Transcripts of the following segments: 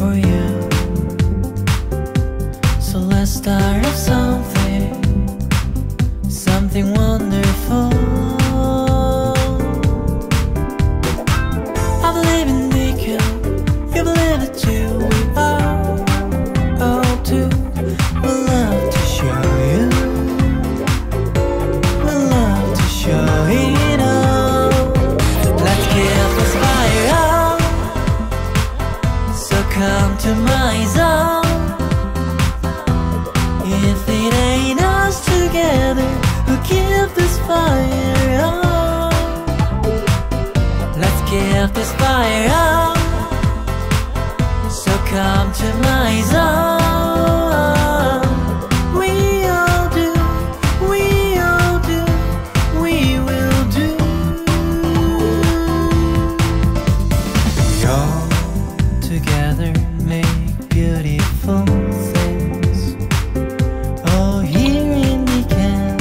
for you. So let's start off something wonderful. I believe in Nico, you believe it too. We all do. We love to show you. We love to show it all. Let's get this fire on. So come to my zone. If it ain't us together, we'll keep this fire on. Let's keep this fire on. So come to my zone. We all do, we all do, we will do. We all together make beautiful things. Oh, here in the can.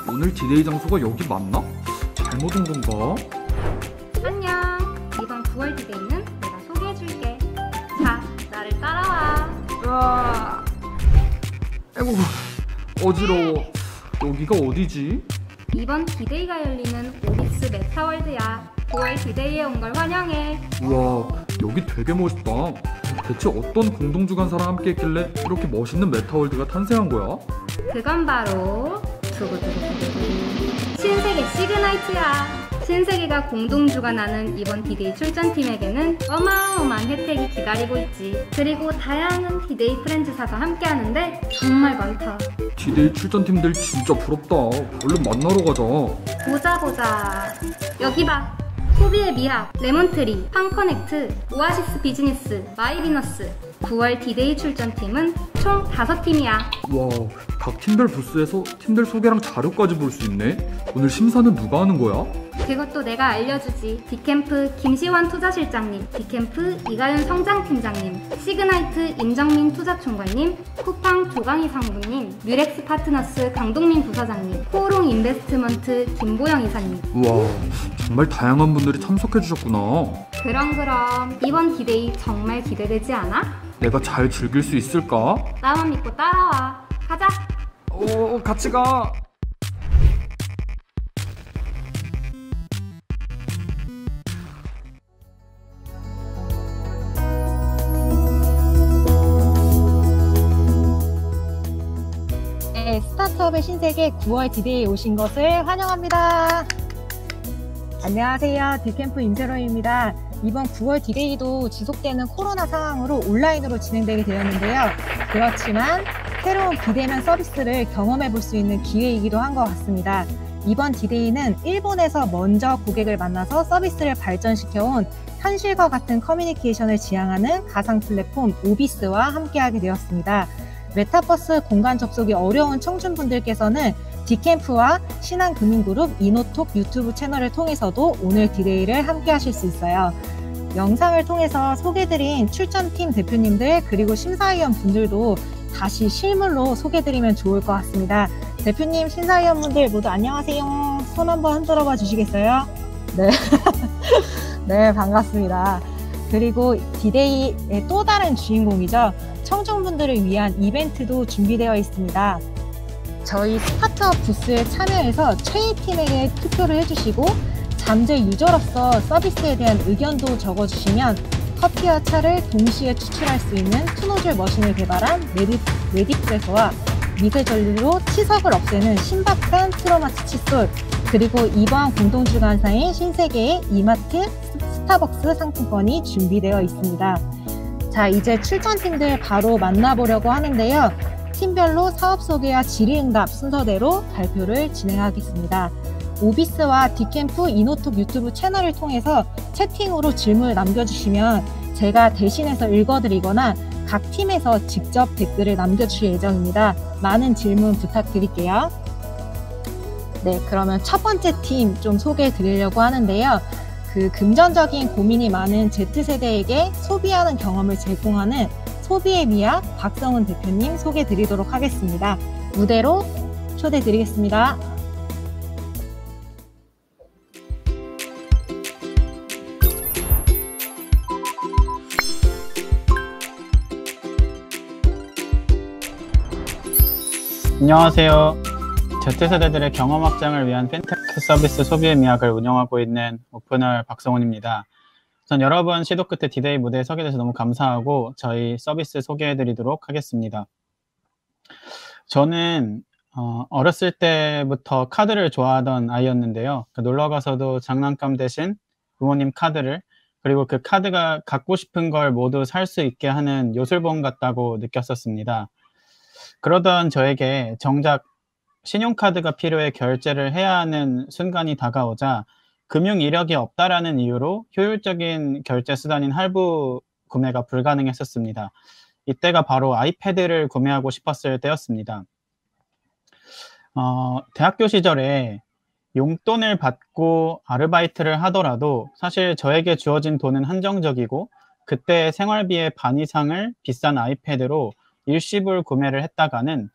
오늘 디데이 장소가 여기 맞나? 잘못 온 건가? 안녕. 이번 9월 디데이는 내가 소개해줄게. 자, 나를 따라와. 아이고 어지러워. 여기가 어디지? 이번 디데이가 열리는 오빅스 메타월드야. 9월 디데이에 온 걸 환영해. 우와, 여기 되게 멋있다. 대체 어떤 공동주관사랑 함께 했길래 이렇게 멋있는 메타월드가 탄생한 거야? 그건 바로 두구두구두구두구 신세계 시그나이트야. 신세계가 공동주관하는 이번 디데이 출전팀에게는 어마어마한 혜택이 기다리고 있지. 그리고 다양한 디데이 프렌즈사가 함께 하는데 정말 많다. 디데이 출전팀들 진짜 부럽다. 얼른 만나러 가자. 보자. 여기 봐. 소비의 미학, 레몬트리, 팡커넥트, 오아시스 비즈니스, 마이비너스. 9월 디데이 출전팀은 총 5팀이야. 와, 각 팀별 부스에서 팀들 소개랑 자료까지 볼 수 있네. 오늘 심사는 누가 하는 거야? 그것도 내가 알려주지. 디캠프 김시환 투자실장님, 디캠프 이가윤 성장팀장님, 시그나이트 임정민 투자총괄님, 쿠팡 조강희 상무님, 뮤렉스 파트너스 강동민 부사장님, 코오롱 인베스트먼트 김보영 이사님. 우와, 정말 다양한 분들이 참석해 주셨구나. 그럼 이번 디데이 정말 기대되지 않아? 내가 잘 즐길 수 있을까? 나만 믿고 따라와. 가자. 같이 가. 네, 스타트업의 신세계 9월 디데이에 오신 것을 환영합니다. 안녕하세요. 디캠프 임세롬입니다. 이번 9월 디데이도 지속되는 코로나 상황으로 온라인으로 진행되게 되었는데요. 그렇지만 새로운 비대면 서비스를 경험해 볼 수 있는 기회이기도 한 것 같습니다. 이번 디데이는 일본에서 먼저 고객을 만나서 서비스를 발전시켜온 현실과 같은 커뮤니케이션을 지향하는 가상 플랫폼 오비스와 함께하게 되었습니다. 메타버스 공간 접속이 어려운 청춘분들께서는 디캠프와 신한금융그룹 이노톡 유튜브 채널을 통해서도 오늘 디데이를 함께 하실 수 있어요. 영상을 통해서 소개드린 출전팀 대표님들 그리고 심사위원 분들도 다시 실물로 소개드리면 좋을 것 같습니다. 대표님, 심사위원분들 모두 안녕하세요. 손 한번 흔들어 봐 주시겠어요? 네. 네, 반갑습니다. 그리고 디데이의 또 다른 주인공이죠. 청중분들을 위한 이벤트도 준비되어 있습니다. 저희 스타트업 부스에 참여해서 최애팀에게 투표를 해주시고 잠재 유저로서 서비스에 대한 의견도 적어주시면 커피와 차를 동시에 추출할 수 있는 투노즐 머신을 개발한 메디프레소와 미세전류로 치석을 없애는 신박한 트로마치 칫솔, 그리고 이번 공동주관사인 신세계의 이마트 스타벅스 상품권이 준비되어 있습니다. 자, 이제 출전팀들 바로 만나보려고 하는데요. 팀별로 사업 소개와 질의응답 순서대로 발표를 진행하겠습니다. 오비스와 디캠프 이노톡 유튜브 채널을 통해서 채팅으로 질문을 남겨주시면 제가 대신해서 읽어드리거나 각 팀에서 직접 댓글을 남겨주실 예정입니다. 많은 질문 부탁드릴게요. 네, 그러면 첫 번째 팀 좀 소개해 드리려고 하는데요. 그 금전적인 고민이 많은 Z세대에게 소비하는 경험을 제공하는 소비의 미학 박성은 대표님 소개해 드리도록 하겠습니다. 무대로 초대해 드리겠습니다. 안녕하세요. Z세대들의 경험 확장을 위한 핀테크 서비스 소비의 미학을 운영하고 있는 오픈월 박성훈입니다. 우선 여러분 시도 끝에 디데이 무대에 서게 돼서 너무 감사하고 저희 서비스 소개해드리도록 하겠습니다. 저는 어렸을 때부터 카드를 좋아하던 아이였는데요. 놀러가서도 장난감 대신 부모님 카드를, 그리고 그 카드가 갖고 싶은 걸 모두 살 수 있게 하는 요술봉 같다고 느꼈었습니다. 그러던 저에게 정작 신용카드가 필요해 결제를 해야 하는 순간이 다가오자 금융 이력이 없다라는 이유로 효율적인 결제 수단인 할부 구매가 불가능했었습니다. 이때가 바로 아이패드를 구매하고 싶었을 때였습니다. 대학교 시절에 용돈을 받고 아르바이트를 하더라도 사실 저에게 주어진 돈은 한정적이고 그때 생활비의 반 이상을 비싼 아이패드로 일시불 구매를 했다가는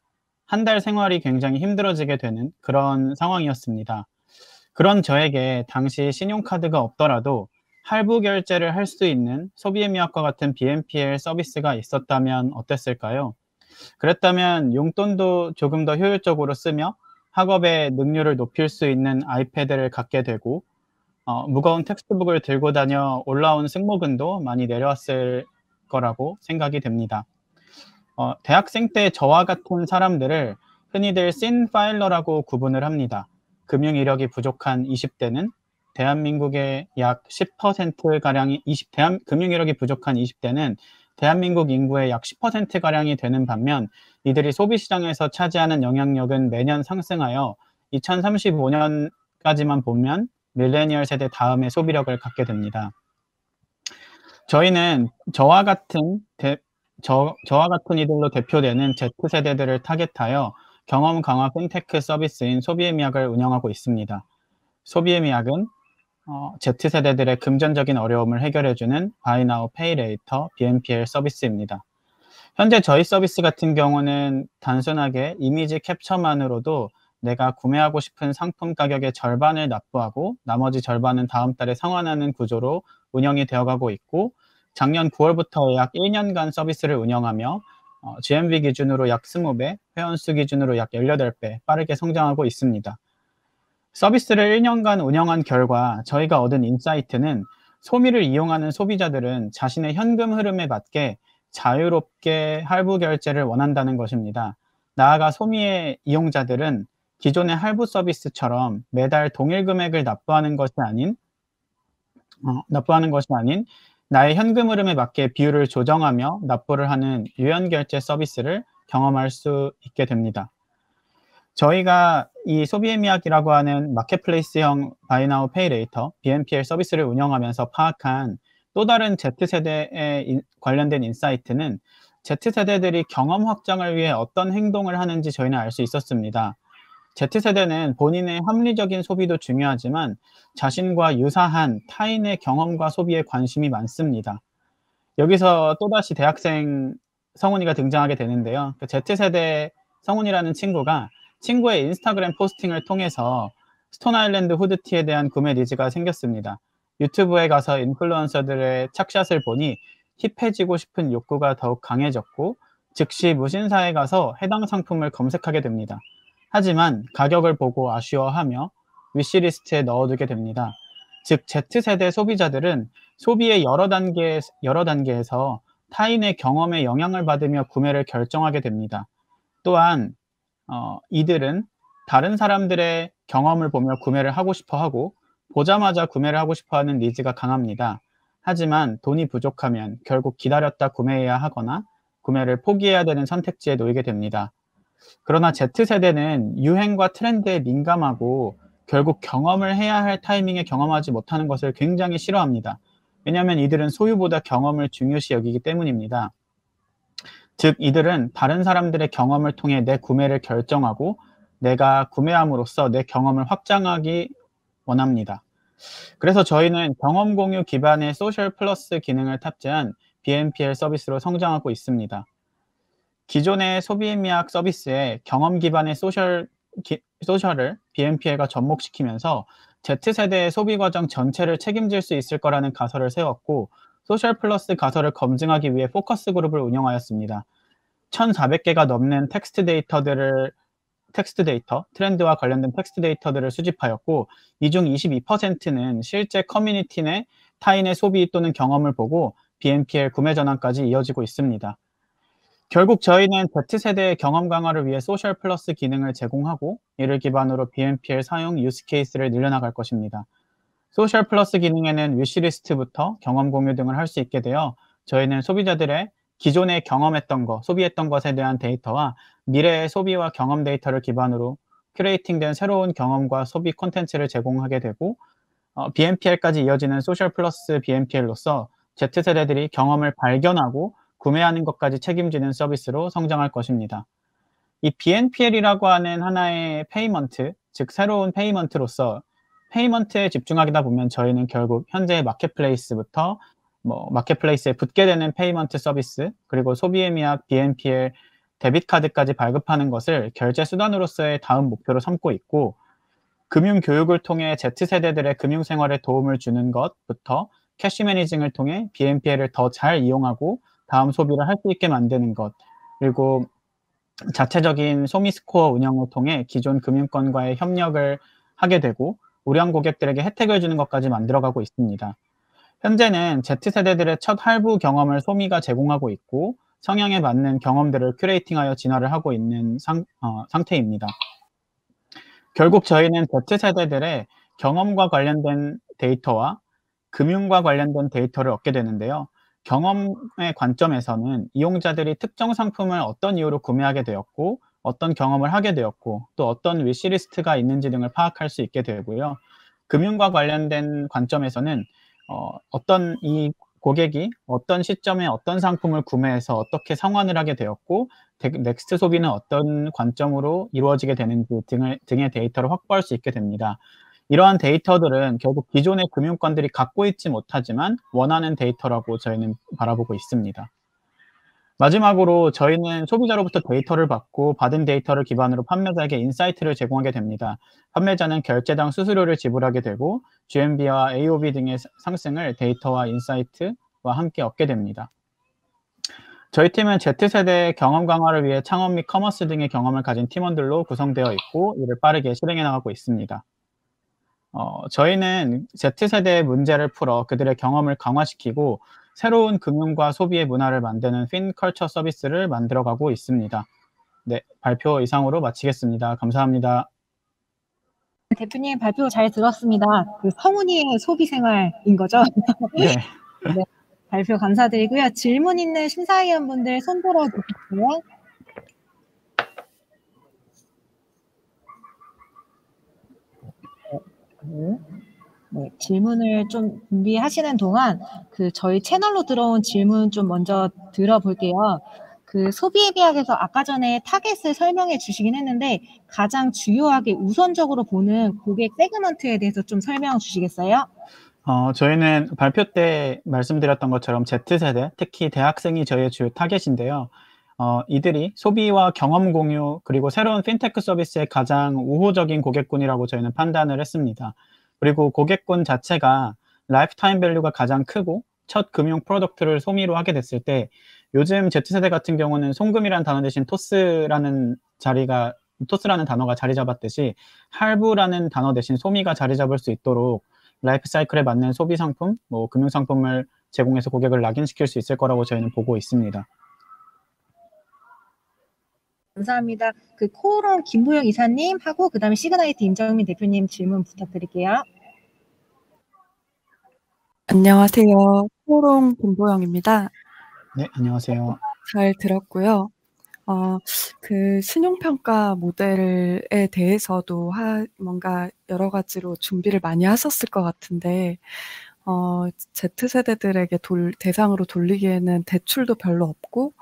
한 달 생활이 굉장히 힘들어지게 되는 그런 상황이었습니다. 그런 저에게 당시 신용카드가 없더라도 할부 결제를 할 수 있는 소비의 미학과 같은 BNPL 서비스가 있었다면 어땠을까요? 그랬다면 용돈도 조금 더 효율적으로 쓰며 학업의 능률을 높일 수 있는 아이패드를 갖게 되고 무거운 텍스트북을 들고 다녀 올라온 승모근도 많이 내려왔을 거라고 생각이 됩니다. 대학생 때 저와 같은 사람들을 흔히들 씬파일러라고 구분을 합니다. 금융 이력이 부족한 20대는 대한민국의 약 10%가량이 금융 이력이 부족한 20대는 대한민국 인구의 약 10%가량이 되는 반면 이들이 소비시장에서 차지하는 영향력은 매년 상승하여 2035년까지만 보면 밀레니얼 세대 다음의 소비력을 갖게 됩니다. 저희는 저와 같은 이들로 대표되는 Z세대들을 타겟하여 경험 강화 핀테크 서비스인 소비의 미학을 운영하고 있습니다. 소비의 미학은 Z세대들의 금전적인 어려움을 해결해주는 Buy Now, Pay Later BNPL 서비스입니다. 현재 저희 서비스 같은 경우는 단순하게 이미지 캡처만으로도 내가 구매하고 싶은 상품 가격의 절반을 납부하고 나머지 절반은 다음 달에 상환하는 구조로 운영이 되어가고 있고 작년 9월부터 약 1년간 서비스를 운영하며 GMV 기준으로 약 20배, 회원수 기준으로 약 18배 빠르게 성장하고 있습니다. 서비스를 1년간 운영한 결과 저희가 얻은 인사이트는 소미를 이용하는 소비자들은 자신의 현금 흐름에 맞게 자유롭게 할부 결제를 원한다는 것입니다. 나아가 소미의 이용자들은 기존의 할부 서비스처럼 매달 동일 금액을 납부하는 것이 아닌 납부하는 것이 아닌 나의 현금 흐름에 맞게 비율을 조정하며 납부를 하는 유연 결제 서비스를 경험할 수 있게 됩니다. 저희가 이 소비의 미학이라고 하는 마켓플레이스형 Buy Now Pay Later BNPL 서비스를 운영하면서 파악한 또 다른 Z세대에 관련된 인사이트는 Z세대들이 경험 확장을 위해 어떤 행동을 하는지 저희는 알 수 있었습니다. Z세대는 본인의 합리적인 소비도 중요하지만 자신과 유사한 타인의 경험과 소비에 관심이 많습니다. 여기서 또다시 대학생 성훈이가 등장하게 되는데요. 그 Z세대 성훈이라는 친구가 친구의 인스타그램 포스팅을 통해서 스톤 아일랜드 후드티에 대한 구매 니즈가 생겼습니다. 유튜브에 가서 인플루언서들의 착샷을 보니 힙해지고 싶은 욕구가 더욱 강해졌고 즉시 무신사에 가서 해당 상품을 검색하게 됩니다. 하지만 가격을 보고 아쉬워하며 위시리스트에 넣어두게 됩니다. 즉 Z세대 소비자들은 소비의 여러 단계에서 타인의 경험에 영향을 받으며 구매를 결정하게 됩니다. 또한 이들은 다른 사람들의 경험을 보며 구매를 하고 싶어 하고 보자마자 구매를 하고 싶어 하는 니즈가 강합니다. 하지만 돈이 부족하면 결국 기다렸다 구매해야 하거나 구매를 포기해야 되는 선택지에 놓이게 됩니다. 그러나 Z세대는 유행과 트렌드에 민감하고 결국 경험을 해야 할 타이밍에 경험하지 못하는 것을 굉장히 싫어합니다. 왜냐하면 이들은 소유보다 경험을 중요시 여기기 때문입니다. 즉 이들은 다른 사람들의 경험을 통해 내 구매를 결정하고 내가 구매함으로써 내 경험을 확장하기 원합니다. 그래서 저희는 경험 공유 기반의 소셜 플러스 기능을 탑재한 BNPL 서비스로 성장하고 있습니다. 기존의 소비의 미학 서비스에 경험 기반의 소셜을 BNPL과 접목시키면서 Z세대의 소비 과정 전체를 책임질 수 있을 거라는 가설을 세웠고 소셜 플러스 가설을 검증하기 위해 포커스 그룹을 운영하였습니다. 1,400개가 넘는 트렌드와 관련된 텍스트 데이터들을 수집하였고 이 중 22%는 실제 커뮤니티 내 타인의 소비 또는 경험을 보고 BNPL 구매 전환까지 이어지고 있습니다. 결국 저희는 Z세대의 경험 강화를 위해 소셜 플러스 기능을 제공하고 이를 기반으로 BNPL 사용 유스 케이스를 늘려나갈 것입니다. 소셜 플러스 기능에는 위시리스트부터 경험 공유 등을 할 수 있게 되어 저희는 소비자들의 기존에 경험했던 것, 소비했던 것에 대한 데이터와 미래의 소비와 경험 데이터를 기반으로 큐레이팅된 새로운 경험과 소비 콘텐츠를 제공하게 되고 BNPL까지 이어지는 소셜 플러스 BNPL로서 Z세대들이 경험을 발견하고 구매하는 것까지 책임지는 서비스로 성장할 것입니다. 이 BNPL이라고 하는 하나의 페이먼트, 즉 새로운 페이먼트로서 페이먼트에 집중하다 보면 저희는 결국 현재 마켓플레이스부터 마켓플레이스에 붙게 되는 페이먼트 서비스, 그리고 소비의 미학 BNPL 데빗 카드까지 발급하는 것을 결제 수단으로서의 다음 목표로 삼고 있고 금융 교육을 통해 Z세대들의 금융 생활에 도움을 주는 것부터 캐시 매니징을 통해 BNPL을 더 잘 이용하고 다음 소비를 할 수 있게 만드는 것, 그리고 자체적인 소미스코어 운영을 통해 기존 금융권과의 협력을 하게 되고 우량 고객들에게 혜택을 주는 것까지 만들어가고 있습니다. 현재는 Z세대들의 첫 할부 경험을 소미가 제공하고 있고 성향에 맞는 경험들을 큐레이팅하여 진화를 하고 있는 상태입니다. 결국 저희는 Z세대들의 경험과 관련된 데이터와 금융과 관련된 데이터를 얻게 되는데요. 경험의 관점에서는 이용자들이 특정 상품을 어떤 이유로 구매하게 되었고 어떤 경험을 하게 되었고 또 어떤 위시리스트가 있는지 등을 파악할 수 있게 되고요. 금융과 관련된 관점에서는 어떤 이 고객이 어떤 시점에 어떤 상품을 구매해서 어떻게 상환을 하게 되었고 넥스트 소비는 어떤 관점으로 이루어지게 되는지 등의 데이터를 확보할 수 있게 됩니다. 이러한 데이터들은 결국 기존의 금융권들이 갖고 있지 못하지만 원하는 데이터라고 저희는 바라보고 있습니다. 마지막으로 저희는 소비자로부터 데이터를 받고 받은 데이터를 기반으로 판매자에게 인사이트를 제공하게 됩니다. 판매자는 결제당 수수료를 지불하게 되고 GMV와 AOV 등의 상승을 데이터와 인사이트와 함께 얻게 됩니다. 저희 팀은 Z세대 경험 강화를 위해 창업 및 커머스 등의 경험을 가진 팀원들로 구성되어 있고 이를 빠르게 실행해 나가고 있습니다. 저희는 Z세대의 문제를 풀어 그들의 경험을 강화시키고 새로운 금융과 소비의 문화를 만드는 핀컬처 서비스를 만들어가고 있습니다. 네, 발표 이상으로 마치겠습니다. 감사합니다. 대표님 발표 잘 들었습니다. 그 성훈이의 소비 생활인 거죠? 네. 네, 발표 감사드리고요. 질문 있는 심사위원분들 손 들어주세요. 네, 질문을 좀 준비하시는 동안 저희 채널로 들어온 질문 좀 먼저 들어볼게요. 소비에 비하해서 아까 전에 타겟을 설명해 주시긴 했는데 가장 주요하게 우선적으로 보는 고객 세그먼트에 대해서 좀 설명 주시겠어요? 저희는 발표 때 말씀드렸던 것처럼 Z세대, 특히 대학생이 저희의 주요 타겟인데요. 이들이 소비와 경험 공유 그리고 새로운 핀테크 서비스의 가장 우호적인 고객군이라고 저희는 판단을 했습니다. 그리고 고객군 자체가 라이프타임 밸류가 가장 크고 첫 금융 프로덕트를 소미로 하게 됐을 때 요즘 Z세대 같은 경우는 송금이라는 단어 대신 토스라는 단어가 자리 잡았듯이 할부라는 단어 대신 소미가 자리 잡을 수 있도록 라이프 사이클에 맞는 소비 상품, 금융 상품을 제공해서 고객을 낙인시킬 수 있을 거라고 저희는 보고 있습니다. 감사합니다. 코오롱 김보영 이사님 하고 그다음에 시그나이트 임정민 대표님 질문 부탁드릴게요. 안녕하세요. 코오롱 김보영입니다. 네, 안녕하세요. 잘 들었고요. 신용평가 모델에 대해서도 뭔가 여러 가지로 준비를 많이 하셨을 것 같은데, Z세대들에게 대상으로 돌리기에는 대출도 별로 없고,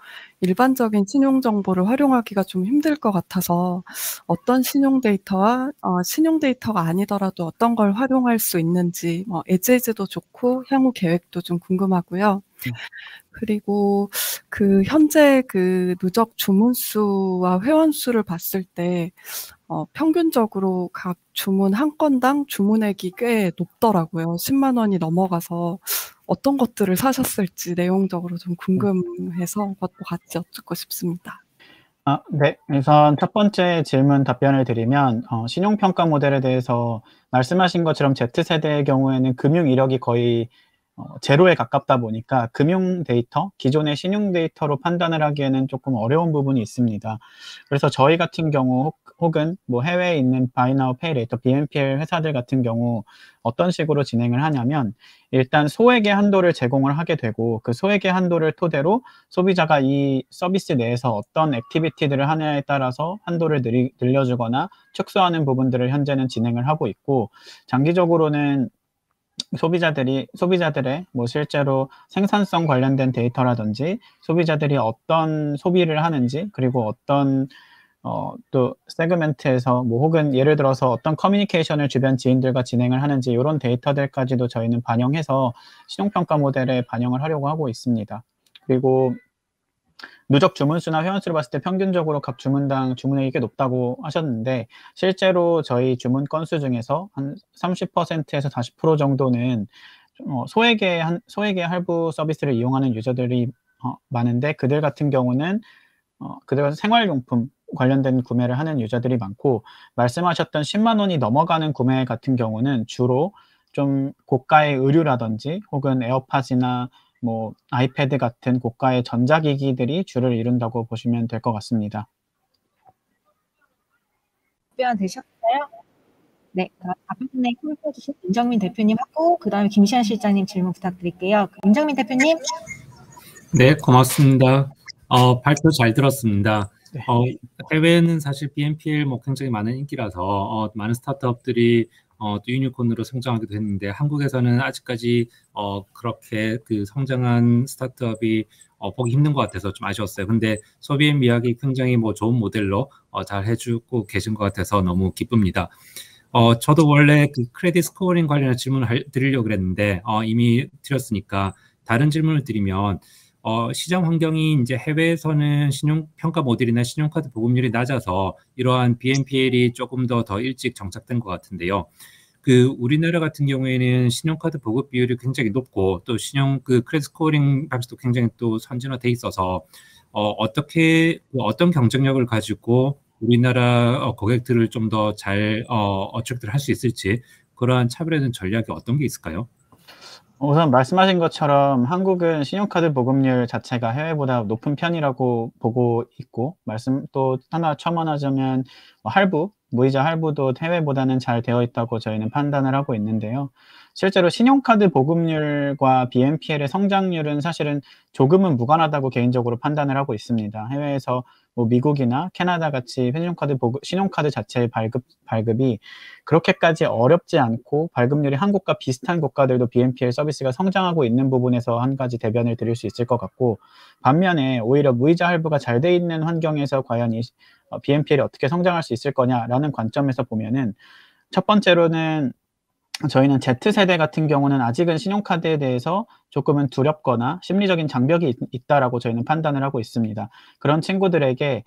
일반적인 신용 정보를 활용하기가 좀 힘들 것 같아서, 어떤 신용 데이터와, 신용 데이터가 아니더라도 어떤 걸 활용할 수 있는지, 에즈에즈도 좋고, 향후 계획도 좀 궁금하고요. 그리고 현재 누적 주문 수와 회원 수를 봤을 때 평균적으로 각 주문 한 건당 주문액이 꽤 높더라고요. 10만 원이 넘어가서 어떤 것들을 사셨을지 내용적으로 좀 궁금해서 그것도 같이 여쭙고 싶습니다. 네. 우선 첫 번째 질문 답변을 드리면 신용평가 모델에 대해서 말씀하신 것처럼 Z세대의 경우에는 금융 이력이 거의 제로에 가깝다 보니까 금융 데이터, 기존의 신용 데이터로 판단을 하기에는 조금 어려운 부분이 있습니다. 그래서 저희 같은 경우 혹은 해외에 있는 Buy Now Pay Later, BNPL 회사들 같은 경우 어떤 식으로 진행을 하냐면 일단 소액의 한도를 제공을 하게 되고 그 소액의 한도를 토대로 소비자가 이 서비스 내에서 어떤 액티비티들을 하냐에 따라서 한도를 늘려주거나 축소하는 부분들을 현재는 진행을 하고 있고 장기적으로는 소비자들의 실제로 생산성 관련된 데이터라든지 소비자들이 어떤 소비를 하는지 그리고 어떤 또 세그멘트에서 혹은 예를 들어서 어떤 커뮤니케이션을 주변 지인들과 진행을 하는지 이런 데이터들까지도 저희는 반영해서 신용평가 모델에 반영을 하려고 하고 있습니다. 그리고 누적 주문수나 회원수를 봤을 때 평균적으로 각 주문당 주문액이 꽤 높다고 하셨는데 실제로 저희 주문 건수 중에서 한 30%에서 40% 정도는 소액의 할부 서비스를 이용하는 유저들이 많은데 그들 같은 경우는 그들 생활용품 관련된 구매를 하는 유저들이 많고 말씀하셨던 10만 원이 넘어가는 구매 같은 경우는 주로 좀 고가의 의류라든지 혹은 에어팟이나 아이패드 같은 고가의 전자기기들이 주를 이룬다고 보시면 될 것 같습니다. 답변 되셨어요? 네, 답변에 힘을 빼주신 임정민 대표님 하고 그 다음에 김시현 실장님 질문 부탁드릴게요. 임정민 대표님. 네, 고맙습니다. 발표 잘 들었습니다. 네. 해외에는 사실 BNPL 굉장히 많은 인기라서 많은 스타트업들이 또 유니콘으로 성장하기도 했는데 한국에서는 아직까지 그렇게 성장한 스타트업이 보기 힘든 것 같아서 좀 아쉬웠어요. 근데 소비의 미학이 굉장히 좋은 모델로 잘 해주고 계신 것 같아서 너무 기쁩니다. 저도 원래 크레딧 스코어링 관련한 질문을 드리려고 그랬는데 이미 드렸으니까 다른 질문을 드리면 시장 환경이 이제 해외에서는 신용평가 모델이나 신용카드 보급률이 낮아서 이러한 BNPL이 조금 더 일찍 정착된 것 같은데요. 우리나라 같은 경우에는 신용카드 보급 비율이 굉장히 높고 또 크레딧 스코어링 방식도 굉장히 또 선진화돼 있어서 어떤 경쟁력을 가지고 우리나라 고객들을 좀 더 잘 어트랙트를 할 수 있을지 그러한 차별화된 전략이 어떤 게 있을까요? 우선 말씀하신 것처럼 한국은 신용카드 보급률 자체가 해외보다 높은 편이라고 보고 있고 또 하나 첨언하자면 할부 무이자 할부도 해외보다는 잘 되어 있다고 저희는 판단을 하고 있는데요. 실제로 신용카드 보급률과 BNPL의 성장률은 사실은 조금은 무관하다고 개인적으로 판단을 하고 있습니다. 해외에서 뭐 미국이나 캐나다 같이 신용카드 자체의 발급이 그렇게까지 어렵지 않고 발급률이 한국과 비슷한 국가들도 BNPL 서비스가 성장하고 있는 부분에서 한 가지 대변을 드릴 수 있을 것 같고, 반면에 오히려 무이자 할부가 잘 돼 있는 환경에서 과연 이 BNPL이 어떻게 성장할 수 있을 거냐라는 관점에서 보면은, 첫 번째로는 저희는 Z세대 같은 경우는 아직은 신용카드에 대해서 조금은 두렵거나 심리적인 장벽이 있다라고 저희는 판단을 하고 있습니다. 그런 친구들에게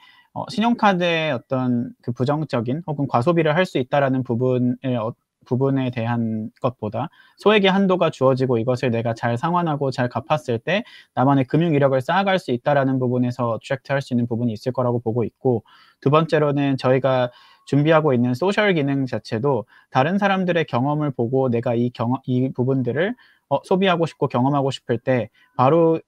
신용카드의 어떤 그 부정적인 혹은 과소비를 할 수 있다라는 부분에 대한 것보다 소액의 한도가 주어지고 이것을 내가 잘 상환하고 잘 갚았을 때 나만의 금융 이력을 쌓아갈 수 있다라는 부분에서 어트랙트할 수 있는 부분이 있을 거라고 보고 있고, 두 번째로는 저희가 준비하고 있는 소셜 기능 자체도 다른 사람들의 경험을 보고 내가 이 부분들을 소비하고 싶고 경험하고 싶을 때 바로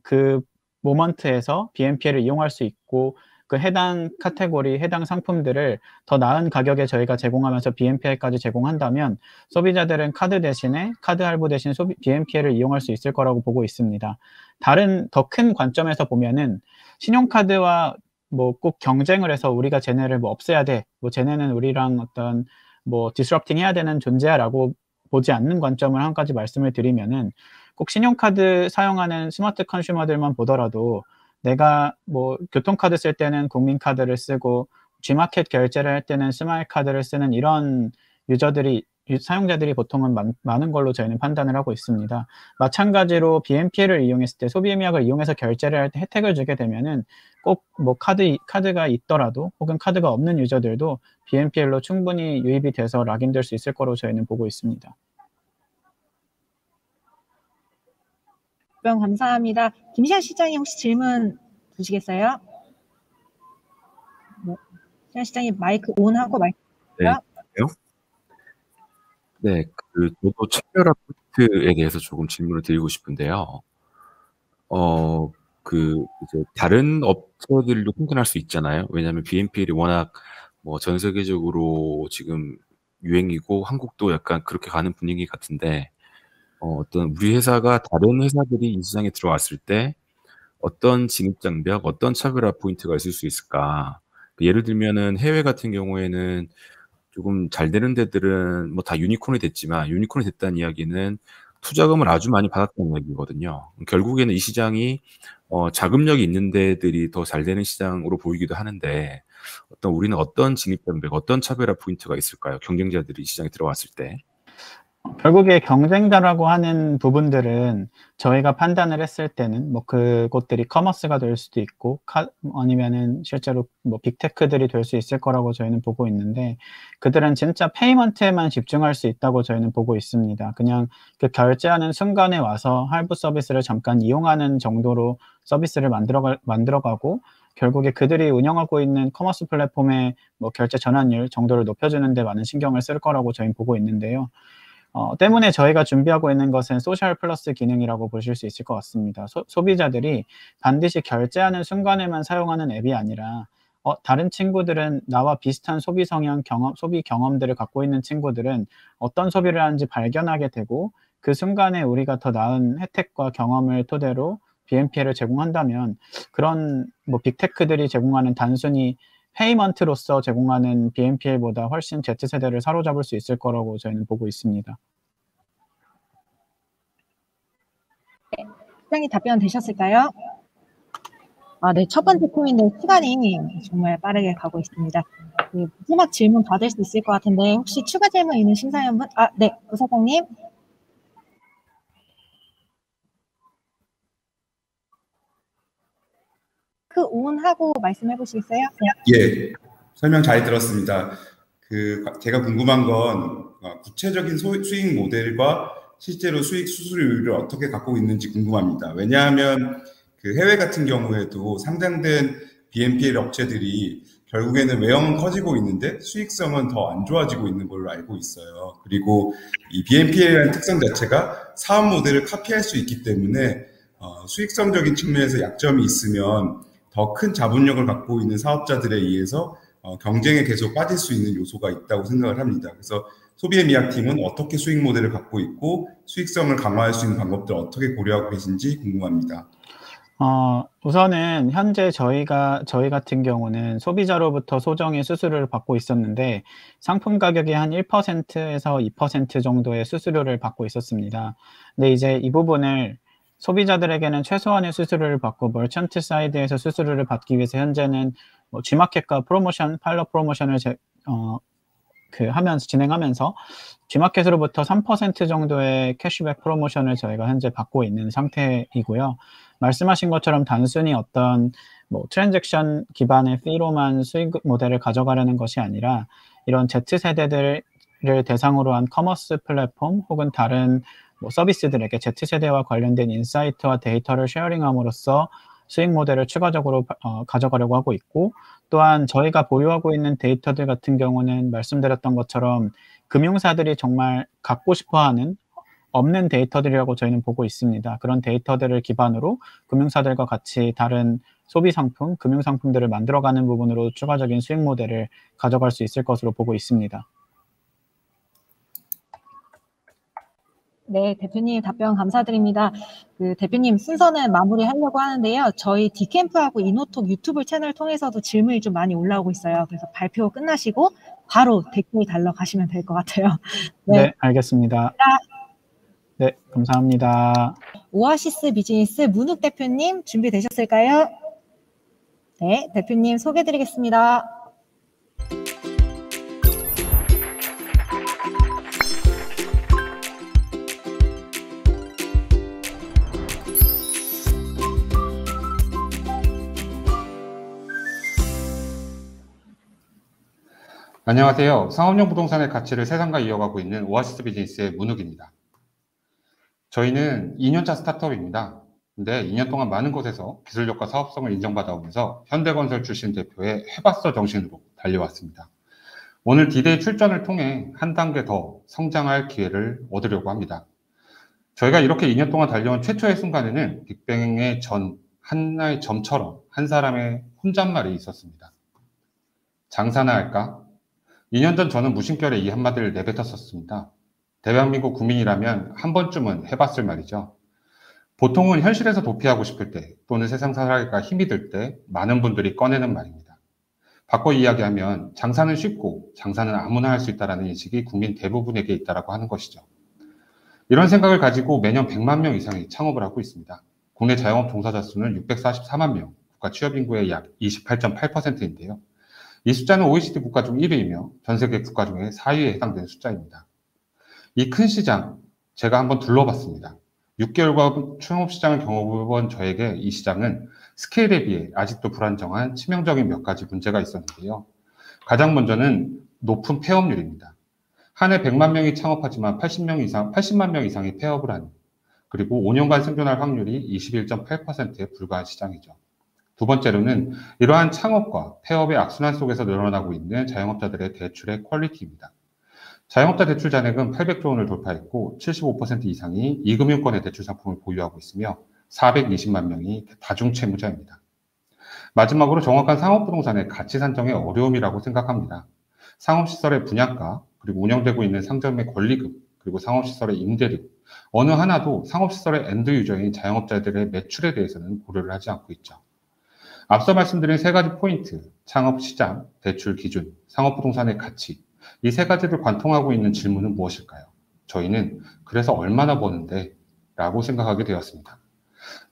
그 모먼트에서 BNPL을 이용할 수 있고, 그 해당 카테고리, 해당 상품들을 더 나은 가격에 저희가 제공하면서 BNPL까지 제공한다면 소비자들은 카드 할부 대신 BNPL을 이용할 수 있을 거라고 보고 있습니다. 다른 더 큰 관점에서 보면은 신용카드와 뭐 꼭 경쟁을 해서 우리가 쟤네를 뭐 없애야 돼, 뭐 쟤네는 우리랑 어떤 뭐 디스럽팅 해야 되는 존재야라고 보지 않는 관점을 한 가지 말씀을 드리면은, 꼭 신용카드 사용하는 스마트 컨슈머들만 보더라도 내가 뭐 교통카드 쓸 때는 국민카드를 쓰고 G마켓 결제를 할 때는 스마일카드를 쓰는 이런 사용자들이 보통은 많은 걸로 저희는 판단을 하고 있습니다. 마찬가지로 BNPL을 이용했을 때, 소비의미약을 이용해서 결제를 할 때 혜택을 주게 되면은 꼭 뭐 카드가 있더라도 혹은 카드가 없는 유저들도 BNPL로 충분히 유입이 돼서 락인될 수 있을 거로 저희는 보고 있습니다. 답변 감사합니다. 김시현 시장님 혹시 질문 주시겠어요? 네. 시현 시장님 마이크 온하고 마이크. 네. 네, 저도 차별화 포인트에 대해서 조금 질문을 드리고 싶은데요. 이제 다른 업체들도 생겨날 수 있잖아요. 왜냐하면 BNPL이 워낙 뭐 전 세계적으로 지금 유행이고 한국도 약간 그렇게 가는 분위기 같은데, 어떤 우리 회사가 다른 회사들이 이 시장에 들어왔을 때 어떤 진입장벽, 어떤 차별화 포인트가 있을 수 있을까? 예를 들면은 해외 같은 경우에는 조금 잘 되는 데들은 뭐 다 유니콘이 됐지만, 유니콘이 됐다는 이야기는 투자금을 아주 많이 받았다는 이야기거든요. 결국에는 이 시장이 자금력이 있는 데들이 더 잘 되는 시장으로 보이기도 하는데, 우리는 어떤 진입장벽, 어떤 차별화 포인트가 있을까요? 경쟁자들이 이 시장에 들어왔을 때. 결국에 경쟁자라고 하는 부분들은 저희가 판단을 했을 때는 뭐 그곳들이 커머스가 될 수도 있고 아니면은 실제로 뭐 빅테크들이 될 수 있을 거라고 저희는 보고 있는데, 그들은 진짜 페이먼트에만 집중할 수 있다고 저희는 보고 있습니다. 그냥 그 결제하는 순간에 와서 할부 서비스를 잠깐 이용하는 정도로 서비스를 만들어가고 결국에 그들이 운영하고 있는 커머스 플랫폼의 뭐 결제 전환율 정도를 높여주는 데 많은 신경을 쓸 거라고 저희는 보고 있는데요. 때문에 저희가 준비하고 있는 것은 소셜 플러스 기능이라고 보실 수 있을 것 같습니다. 소비자들이 반드시 결제하는 순간에만 사용하는 앱이 아니라 다른 친구들은 나와 비슷한 소비 성향, 소비 경험들을 갖고 있는 친구들은 어떤 소비를 하는지 발견하게 되고, 그 순간에 우리가 더 나은 혜택과 경험을 토대로 BNPL을 제공한다면 그런 뭐 빅테크들이 제공하는 단순히 페이먼트로서 제공하는 BNPL보다 훨씬 Z세대를 사로잡을 수 있을 거라고 저희는 보고 있습니다. 네, 시장님 답변 되셨을까요? 네, 첫 번째 코인데 시간이 정말 빠르게 가고 있습니다. 마지막 질문 받을 수 있을 것 같은데 혹시 추가 질문 있는 심사위원분? 네, 부사장님. 온 하고 말씀해 보시겠어요? 예, 설명 잘 들었습니다. 제가 궁금한 건 구체적인 수익 모델과 실제로 수익 수수료율을 어떻게 갖고 있는지 궁금합니다. 왜냐하면 해외 같은 경우에도 상장된 BNPL 업체들이 결국에는 외형은 커지고 있는데 수익성은 더 안 좋아지고 있는 걸로 알고 있어요. 그리고 이 BNPL이라는 특성 자체가 사업 모델을 카피할 수 있기 때문에 수익성적인 측면에서 약점이 있으면 더 큰 자본력을 갖고 있는 사업자들에 의해서 경쟁에 계속 빠질 수 있는 요소가 있다고 생각을 합니다. 그래서 소비의 미학팀은 어떻게 수익 모델을 갖고 있고 수익성을 강화할 수 있는 방법들 어떻게 고려하고 계신지 궁금합니다. 우선은 현재 저희 같은 경우는 소비자로부터 소정의 수수료를 받고 있었는데 상품 가격의 한 1%에서 2% 정도의 수수료를 받고 있었습니다. 근데 이제 이 부분을 소비자들에게는 최소한의 수수료를 받고 머천트 사이드에서 수수료를 받기 위해서 현재는 뭐 G마켓과 프로모션, 파일럿 프로모션을 진행하면서 G마켓으로부터 3% 정도의 캐시백 프로모션을 저희가 현재 받고 있는 상태이고요. 말씀하신 것처럼 단순히 어떤 트랜잭션 기반의 피로만 수익 모델을 가져가려는 것이 아니라 이런 Z세대들을 대상으로 한 커머스 플랫폼 혹은 다른 서비스들에게 Z세대와 관련된 인사이트와 데이터를 쉐어링함으로써 수익 모델을 추가적으로 가져가려고 하고 있고, 또한 저희가 보유하고 있는 데이터들 같은 경우는 말씀드렸던 것처럼 금융사들이 정말 갖고 싶어하는 없는 데이터들이라고 저희는 보고 있습니다. 그런 데이터들을 기반으로 금융사들과 같이 다른 소비 상품, 금융 상품들을 만들어가는 부분으로 추가적인 수익 모델을 가져갈 수 있을 것으로 보고 있습니다. 네, 대표님 답변 감사드립니다. 대표님 순서는 마무리하려고 하는데요. 저희 디캠프하고 이노톡 유튜브 채널 통해서도 질문이 좀 많이 올라오고 있어요. 그래서 발표 끝나시고 바로 댓글 달러 가시면 될 것 같아요. 네, 알겠습니다. 네, 감사합니다. 오아시스 비즈니스 문욱 대표님 준비되셨을까요? 네, 대표님 소개해드리겠습니다. 안녕하세요. 상업용 부동산의 가치를 세상과 이어가고 있는 오아시스 비즈니스의 문욱입니다. 저희는 2년차 스타트업입니다. 근데 2년 동안 많은 곳에서 기술력과 사업성을 인정받아 오면서 현대건설 출신 대표의 해봤어 정신으로 달려왔습니다. 오늘 디데이 출전을 통해 한 단계 더 성장할 기회를 얻으려고 합니다. 저희가 이렇게 2년 동안 달려온 최초의 순간에는 빅뱅의 하나의 점처럼 한 사람의 혼잣말이 있었습니다. 장사나 할까? 2년 전 저는 무심결에 이 한마디를 내뱉었었습니다. 대한민국 국민이라면 한 번쯤은 해봤을 말이죠. 보통은 현실에서 도피하고 싶을 때 또는 세상 살아가기가 힘이 들 때 많은 분들이 꺼내는 말입니다. 바꿔 이야기하면 장사는 쉽고 장사는 아무나 할 수 있다는 인식이 국민 대부분에게 있다고 하는 것이죠. 이런 생각을 가지고 매년 100만 명 이상이 창업을 하고 있습니다. 국내 자영업 종사자 수는 644만 명, 국가 취업 인구의 약 28.8%인데요. 이 숫자는 OECD 국가 중 1위이며 전 세계 국가 중에 4위에 해당되는 숫자입니다. 이 큰 시장, 제가 한번 둘러봤습니다. 6개월과 창업시장을 경험해본 저에게 이 시장은 스케일에 비해 아직도 불안정한 치명적인 몇 가지 문제가 있었는데요. 가장 먼저는 높은 폐업률입니다. 한 해 100만 명이 창업하지만 80만 명 이상이 폐업을 하는, 그리고 5년간 생존할 확률이 21.8%에 불과한 시장이죠. 두 번째로는 이러한 창업과 폐업의 악순환 속에서 늘어나고 있는 자영업자들의 대출의 퀄리티입니다. 자영업자 대출 잔액은 800조 원을 돌파했고 75% 이상이 이금융권의 대출 상품을 보유하고 있으며 420만 명이 다중채무자입니다. 마지막으로 정확한 상업부동산의 가치 산정의 어려움이라고 생각합니다. 상업시설의 분양가, 그리고 운영되고 있는 상점의 권리금, 그리고 상업시설의 임대료, 어느 하나도 상업시설의 엔드 유저인 자영업자들의 매출에 대해서는 고려를 하지 않고 있죠. 앞서 말씀드린 세 가지 포인트, 창업시장, 대출 기준, 상업부동산의 가치, 이 세 가지를 관통하고 있는 질문은 무엇일까요? 저희는 그래서 얼마나 버는데? 라고 생각하게 되었습니다.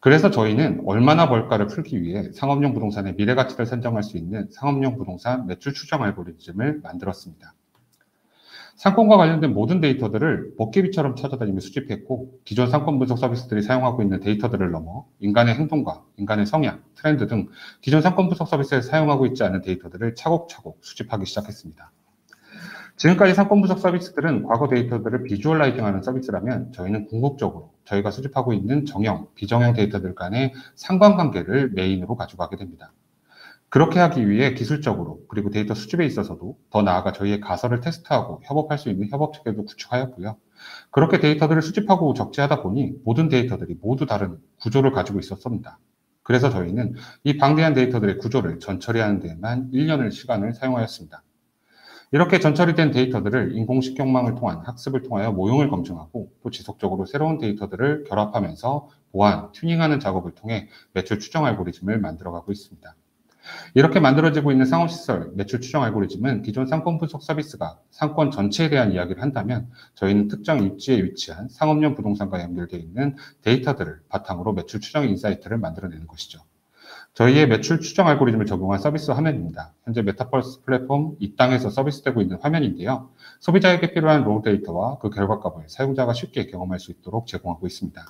그래서 저희는 얼마나 벌까를 풀기 위해 상업용 부동산의 미래 가치를 산정할 수 있는 상업용 부동산 매출 추정 알고리즘을 만들었습니다. 상권과 관련된 모든 데이터들을 먹개비처럼 찾아다니며 수집했고, 기존 상권 분석 서비스들이 사용하고 있는 데이터들을 넘어 인간의 행동과 인간의 성향, 트렌드 등 기존 상권 분석 서비스에 사용하고 있지 않은 데이터들을 차곡차곡 수집하기 시작했습니다. 지금까지 상권 분석 서비스들은 과거 데이터들을 비주얼라이징하는 서비스라면 저희는 궁극적으로 저희가 수집하고 있는 정형, 비정형 데이터들 간의 상관관계를 메인으로 가져가게 됩니다. 그렇게 하기 위해 기술적으로 그리고 데이터 수집에 있어서도 더 나아가 저희의 가설을 테스트하고 협업할 수 있는 협업 체계도 구축하였고요. 그렇게 데이터들을 수집하고 적재하다 보니 모든 데이터들이 모두 다른 구조를 가지고 있었습니다. 그래서 저희는 이 방대한 데이터들의 구조를 전처리하는 데에만 1년의 시간을 사용하였습니다. 이렇게 전처리된 데이터들을 인공식경망을 통한 학습을 통하여 모형을 검증하고 또 지속적으로 새로운 데이터들을 결합하면서 보완, 튜닝하는 작업을 통해 매출 추정 알고리즘을 만들어가고 있습니다. 이렇게 만들어지고 있는 상업시설 매출 추정 알고리즘은 기존 상권 분석 서비스가 상권 전체에 대한 이야기를 한다면 저희는 특정 입지에 위치한 상업용 부동산과 연결되어 있는 데이터들을 바탕으로 매출 추정 인사이트를 만들어내는 것이죠. 저희의 매출 추정 알고리즘을 적용한 서비스 화면입니다. 현재 메타버스 플랫폼 이 땅에서 서비스되고 있는 화면인데요. 소비자에게 필요한 로우 데이터와 그 결과값을 사용자가 쉽게 경험할 수 있도록 제공하고 있습니다.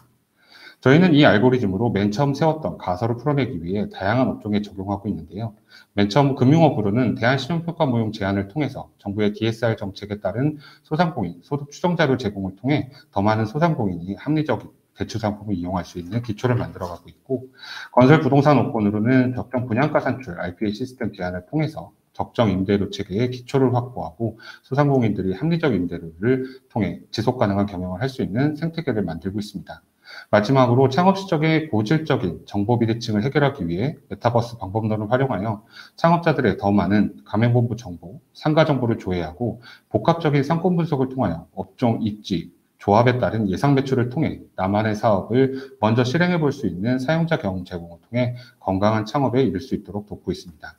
저희는 이 알고리즘으로 맨 처음 세웠던 가설을 풀어내기 위해 다양한 업종에 적용하고 있는데요. 맨 처음 금융업으로는 대한신용평가 모형 제안을 통해서 정부의 DSR 정책에 따른 소상공인 소득 추정 자료 제공을 통해 더 많은 소상공인이 합리적인 대출 상품을 이용할 수 있는 기초를 만들어가고 있고, 건설 부동산 업권으로는 적정 분양가 산출 RPA 시스템 제안을 통해서 적정 임대료 체계의 기초를 확보하고 소상공인들이 합리적 임대료를 통해 지속 가능한 경영을 할 수 있는 생태계를 만들고 있습니다. 마지막으로 창업 시적의 고질적인 정보 비대칭을 해결하기 위해 메타버스 방법론을 활용하여 창업자들의 더 많은 가맹본부 정보, 상가 정보를 조회하고 복합적인 상권 분석을 통하여 업종, 입지, 조합에 따른 예상 매출을 통해 나만의 사업을 먼저 실행해 볼 수 있는 사용자 경험 제공을 통해 건강한 창업에 이를 수 있도록 돕고 있습니다.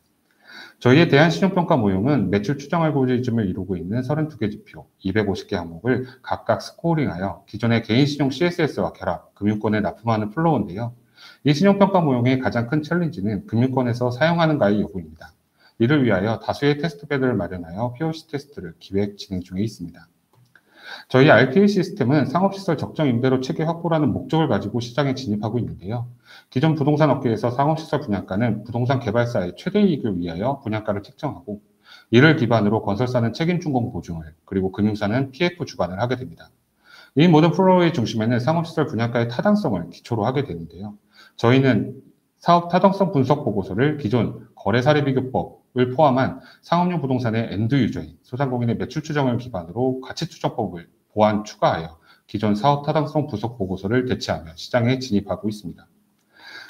저희의 대한신용평가 모형은 매출 추정 알고리즘을 이루고 있는 32개 지표, 250개 항목을 각각 스코어링하여 기존의 개인신용 CSS와 결합, 금융권에 납품하는 플로우인데요. 이 신용평가 모형의 가장 큰 챌린지는 금융권에서 사용하는가의 여부입니다. 이를 위하여 다수의 테스트베드를 마련하여 POC 테스트를 기획, 진행 중에 있습니다. 저희 RPA 시스템은 상업시설 적정 임대료 체계 확보라는 목적을 가지고 시장에 진입하고 있는데요. 기존 부동산 업계에서 상업시설 분양가는 부동산 개발사의 최대 이익을 위하여 분양가를 책정하고, 이를 기반으로 건설사는 책임 준공 보증을, 그리고 금융사는 PF 주관을 하게 됩니다. 이 모든 플로우의 중심에는 상업시설 분양가의 타당성을 기초로 하게 되는데요. 저희는 사업 타당성 분석 보고서를 기존 거래사례비교법을 포함한 상업용 부동산의 엔드 유저인 소상공인의 매출 추정을 기반으로 가치 추정법을 보완 추가하여 기존 사업 타당성 분석 보고서를 대체하며 시장에 진입하고 있습니다.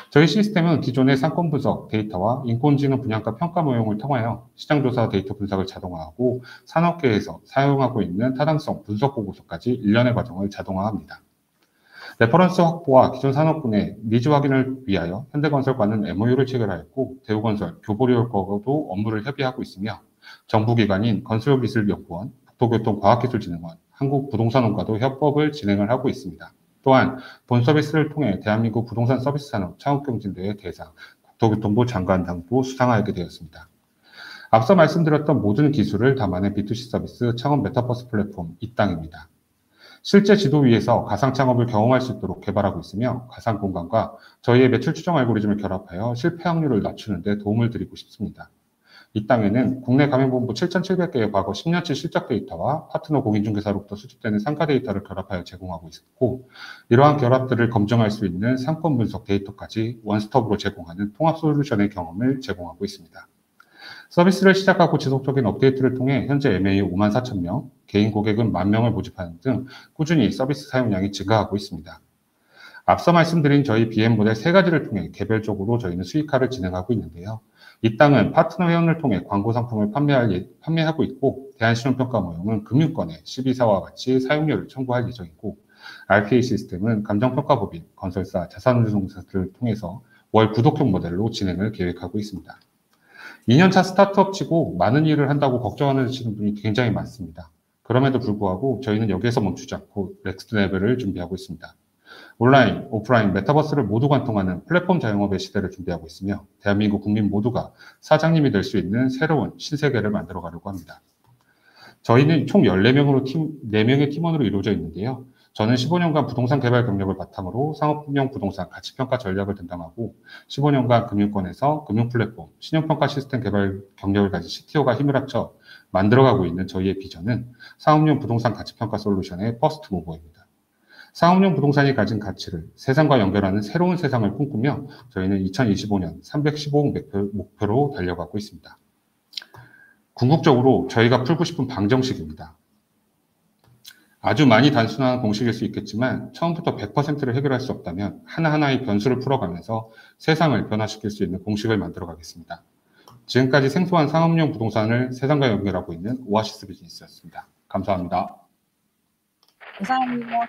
저희 시스템은 기존의 상권 분석 데이터와 인공지능 분양가 평가 모형을 통하여 시장조사 데이터 분석을 자동화하고 산업계에서 사용하고 있는 타당성 분석 보고서까지 일련의 과정을 자동화합니다. 레퍼런스 확보와 기존 산업군의 니즈 확인을 위하여 현대건설과는 MOU를 체결하였고, 대우건설, 교보리올과도 업무를 협의하고 있으며, 정부기관인 건설기술연구원, 국토교통과학기술진흥원, 한국부동산원과도 협업을 진행을 하고 있습니다. 또한 본 서비스를 통해 대한민국 부동산 서비스 산업 창업경진대회 대상, 국토교통부 장관상도 수상하게 되었습니다. 앞서 말씀드렸던 모든 기술을 담아낸 B2C 서비스 창업 메타버스 플랫폼 이 땅입니다. 실제 지도 위에서 가상 창업을 경험할 수 있도록 개발하고 있으며, 가상 공간과 저희의 매출 추정 알고리즘을 결합하여 실패 확률을 낮추는 데 도움을 드리고 싶습니다. 이 땅에는 국내 가맹본부 7,700개의 과거 10년치 실적 데이터와 파트너 공인중개사로부터 수집되는 상가 데이터를 결합하여 제공하고 있고, 이러한 결합들을 검증할 수 있는 상권 분석 데이터까지 원스톱으로 제공하는 통합 솔루션의 경험을 제공하고 있습니다. 서비스를 시작하고 지속적인 업데이트를 통해 현재 MAU 54,000명, 개인 고객은 10,000명을 모집하는 등 꾸준히 서비스 사용량이 증가하고 있습니다. 앞서 말씀드린 저희 BM 모델 3가지를 통해 개별적으로 저희는 수익화를 진행하고 있는데요. 이 땅은 파트너 회원을 통해 광고 상품을 판매하고 있고, 대한신용평가 모형은 금융권에 12사와 같이 사용료를 청구할 예정이고, RPA 시스템은 감정평가법인, 건설사, 자산운용사들을 통해서 월 구독형 모델로 진행을 계획하고 있습니다. 2년차 스타트업 치고 많은 일을 한다고 걱정하시는 분이 굉장히 많습니다. 그럼에도 불구하고 저희는 여기에서 멈추지 않고 넥스트 레벨을 준비하고 있습니다. 온라인, 오프라인, 메타버스를 모두 관통하는 플랫폼 자영업의 시대를 준비하고 있으며, 대한민국 국민 모두가 사장님이 될 수 있는 새로운 신세계를 만들어 가려고 합니다. 저희는 총 4명의 팀원으로 이루어져 있는데요. 저는 15년간 부동산 개발 경력을 바탕으로 상업용 부동산 가치평가 전략을 담당하고, 15년간 금융권에서 금융플랫폼, 신용평가 시스템 개발 경력을 가진 CTO가 힘을 합쳐 만들어가고 있는 저희의 비전은 상업용 부동산 가치평가 솔루션의 퍼스트 모버입니다. 상업용 부동산이 가진 가치를 세상과 연결하는 새로운 세상을 꿈꾸며 저희는 2025년 315억 목표로 달려가고 있습니다. 궁극적으로 저희가 풀고 싶은 방정식입니다. 아주 많이 단순한 공식일 수 있겠지만 처음부터 100%를 해결할 수 없다면 하나하나의 변수를 풀어가면서 세상을 변화시킬 수 있는 공식을 만들어 가겠습니다. 지금까지 생소한 상업용 부동산을 세상과 연결하고 있는 오아시스 비즈니스였습니다. 감사합니다. 감사합니다.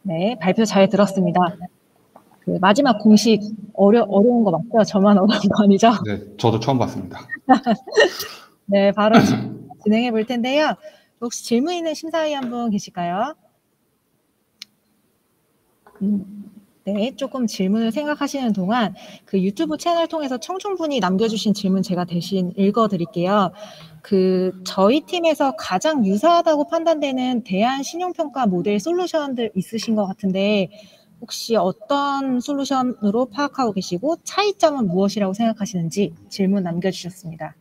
네, 발표 잘 들었습니다. 그 마지막 공식 어려운 거 맞죠? 저만 어려운 거 아니죠? 네, 저도 처음 봤습니다. 네, 바로 진행해 볼 텐데요. 혹시 질문 있는 심사위원 분 계실까요? 네, 조금 질문을 생각하시는 동안 그 유튜브 채널 통해서 청중분이 남겨주신 질문 제가 대신 읽어드릴게요. 저희 팀에서 가장 유사하다고 판단되는 대안 신용평가 모델 솔루션들 있으신 것 같은데 혹시 어떤 솔루션으로 파악하고 계시고 차이점은 무엇이라고 생각하시는지 질문 남겨주셨습니다.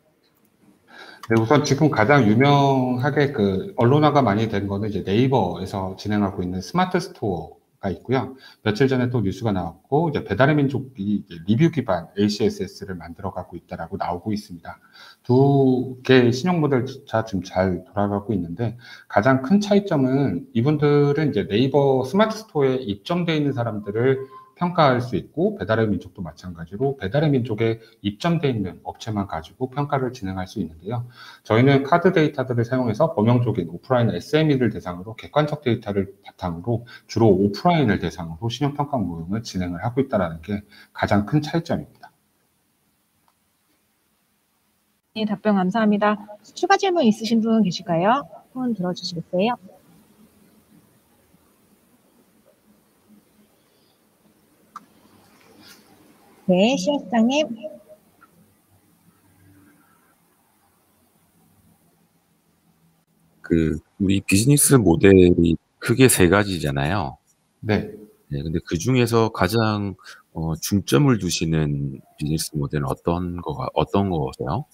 네, 우선 지금 가장 유명하게 언론화가 많이 된 거는 이제 네이버에서 진행하고 있는 스마트 스토어가 있고요. 며칠 전에 또 뉴스가 나왔고, 이제 배달의 민족이 리뷰 기반 ACSS를 만들어가고 있다라고 나오고 있습니다. 두 개의 신용 모델조차 지금 잘 돌아가고 있는데, 가장 큰 차이점은 이분들은 이제 네이버 스마트 스토어에 입점되어 있는 사람들을 평가할 수 있고, 배달의 민족도 마찬가지로 배달의 민족에 입점되어 있는 업체만 가지고 평가를 진행할 수 있는데요. 저희는 카드 데이터들을 사용해서 범용적인 오프라인 SME들 대상으로 객관적 데이터를 바탕으로 주로 오프라인을 대상으로 신용평가 모형을 진행을 하고 있다는 게 가장 큰 차이점입니다. 네, 답변 감사합니다. 추가 질문 있으신 분 계실까요? 손 들어주시겠어요? 네, 시장님. 우리 비즈니스 모델이 크게 세 가지잖아요. 네. 네, 근데 그 중에서 가장 중점을 두시는 비즈니스 모델은 어떤 거세요?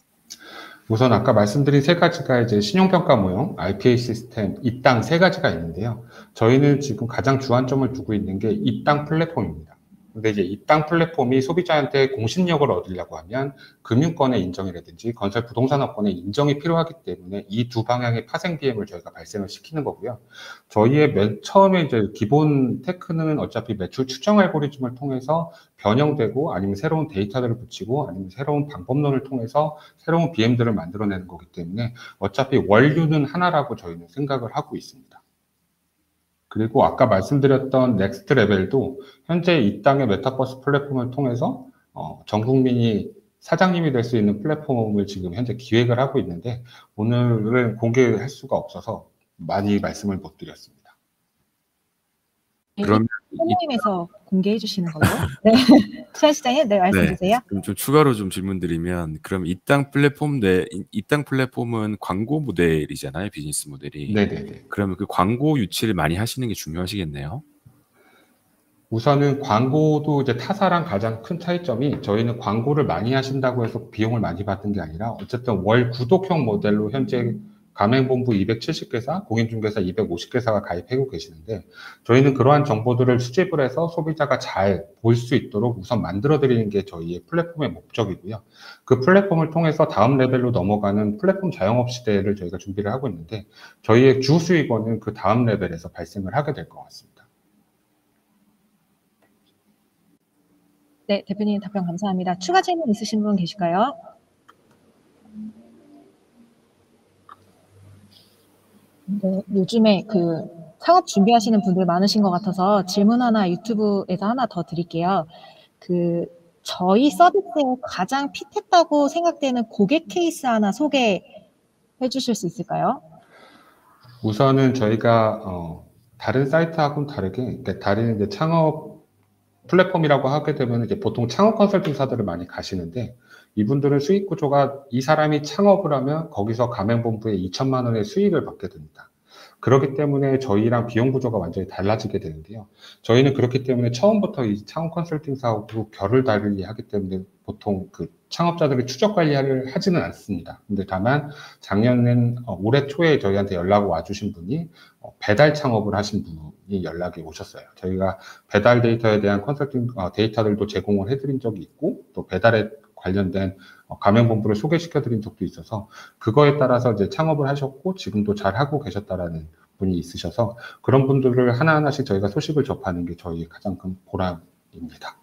우선 아까 말씀드린 세 가지가 이제 신용평가 모형, RPA 시스템, 입당 세 가지가 있는데요. 저희는 지금 가장 주안점을 두고 있는 게 입당 플랫폼입니다. 근데 이제 입당 플랫폼이 소비자한테 공신력을 얻으려고 하면 금융권의 인정이라든지 건설 부동산업권의 인정이 필요하기 때문에 이 두 방향의 파생 비용을 저희가 발생을 시키는 거고요. 저희의 맨 처음에 이제 기본 테크는 어차피 매출 추정 알고리즘을 통해서 변형되고 아니면 새로운 데이터들을 붙이고 아니면 새로운 방법론을 통해서 새로운 BM들을 만들어내는 거기 때문에 어차피 원류는 하나라고 저희는 생각을 하고 있습니다. 그리고 아까 말씀드렸던 넥스트 레벨도 현재 이 땅의 메타버스 플랫폼을 통해서 전 국민이 사장님이 될 수 있는 플랫폼을 지금 현재 기획을 하고 있는데 오늘은 공개할 수가 없어서 많이 말씀을 못 드렸습니다. 그러면 선생님에서 공개해 주시는 걸로. 네, 최 시장님, 네, 말씀 주세요. 그럼 좀 추가로 좀 질문드리면, 그럼 입당 플랫폼은 광고 모델이잖아요, 비즈니스 모델이. 네네네. 그러면 그 광고 유치를 많이 하시는 게 중요하시겠네요. 우선은 광고도 이제 타사랑 가장 큰 차이점이 저희는 광고를 많이 하신다고 해서 비용을 많이 받는 게 아니라 어쨌든 월 구독형 모델로 현재 가맹본부 270개사, 공인중개사 250개사가 가입하고 계시는데 저희는 그러한 정보들을 수집을 해서 소비자가 잘 볼 수 있도록 우선 만들어드리는 게 저희의 플랫폼의 목적이고요. 그 플랫폼을 통해서 다음 레벨로 넘어가는 플랫폼 자영업 시대를 저희가 준비를 하고 있는데 저희의 주 수익원은 그 다음 레벨에서 발생을 하게 될 것 같습니다. 네, 대표님 답변 감사합니다. 추가 질문 있으신 분 계실까요? 네, 요즘에 창업 준비하시는 분들 많으신 것 같아서 질문 하나 유튜브에서 하나 더 드릴게요. 저희 서비스에 가장 핏했다고 생각되는 고객 케이스 하나 소개해 주실 수 있을까요? 우선은 저희가 다른 사이트하고는 다르게 다른 이제 창업 플랫폼이라고 하게 되면 이제 보통 창업 컨설팅사들을 많이 가시는데 이분들은 수익 구조가 이 사람이 창업을 하면 거기서 가맹본부에 2천만 원의 수익을 받게 됩니다. 그렇기 때문에 저희랑 비용 구조가 완전히 달라지게 되는데요. 저희는 그렇기 때문에 처음부터 이 창업 컨설팅 사업으로 결을 달리 하기 때문에 보통 그 창업자들이 추적 관리를 하지는 않습니다. 근데 다만 작년엔 올해 초에 저희한테 연락 와주신 분이 배달 창업을 하신 분이 연락이 오셨어요. 저희가 배달 데이터에 대한 컨설팅 데이터들도 제공을 해드린 적이 있고 또 배달에 관련된 가맹본부를 소개시켜드린 적도 있어서 그거에 따라서 이제 창업을 하셨고 지금도 잘 하고 계셨다라는 분이 있으셔서 그런 분들을 하나하나씩 저희가 소식을 접하는 게 저희의 가장 큰 보람입니다.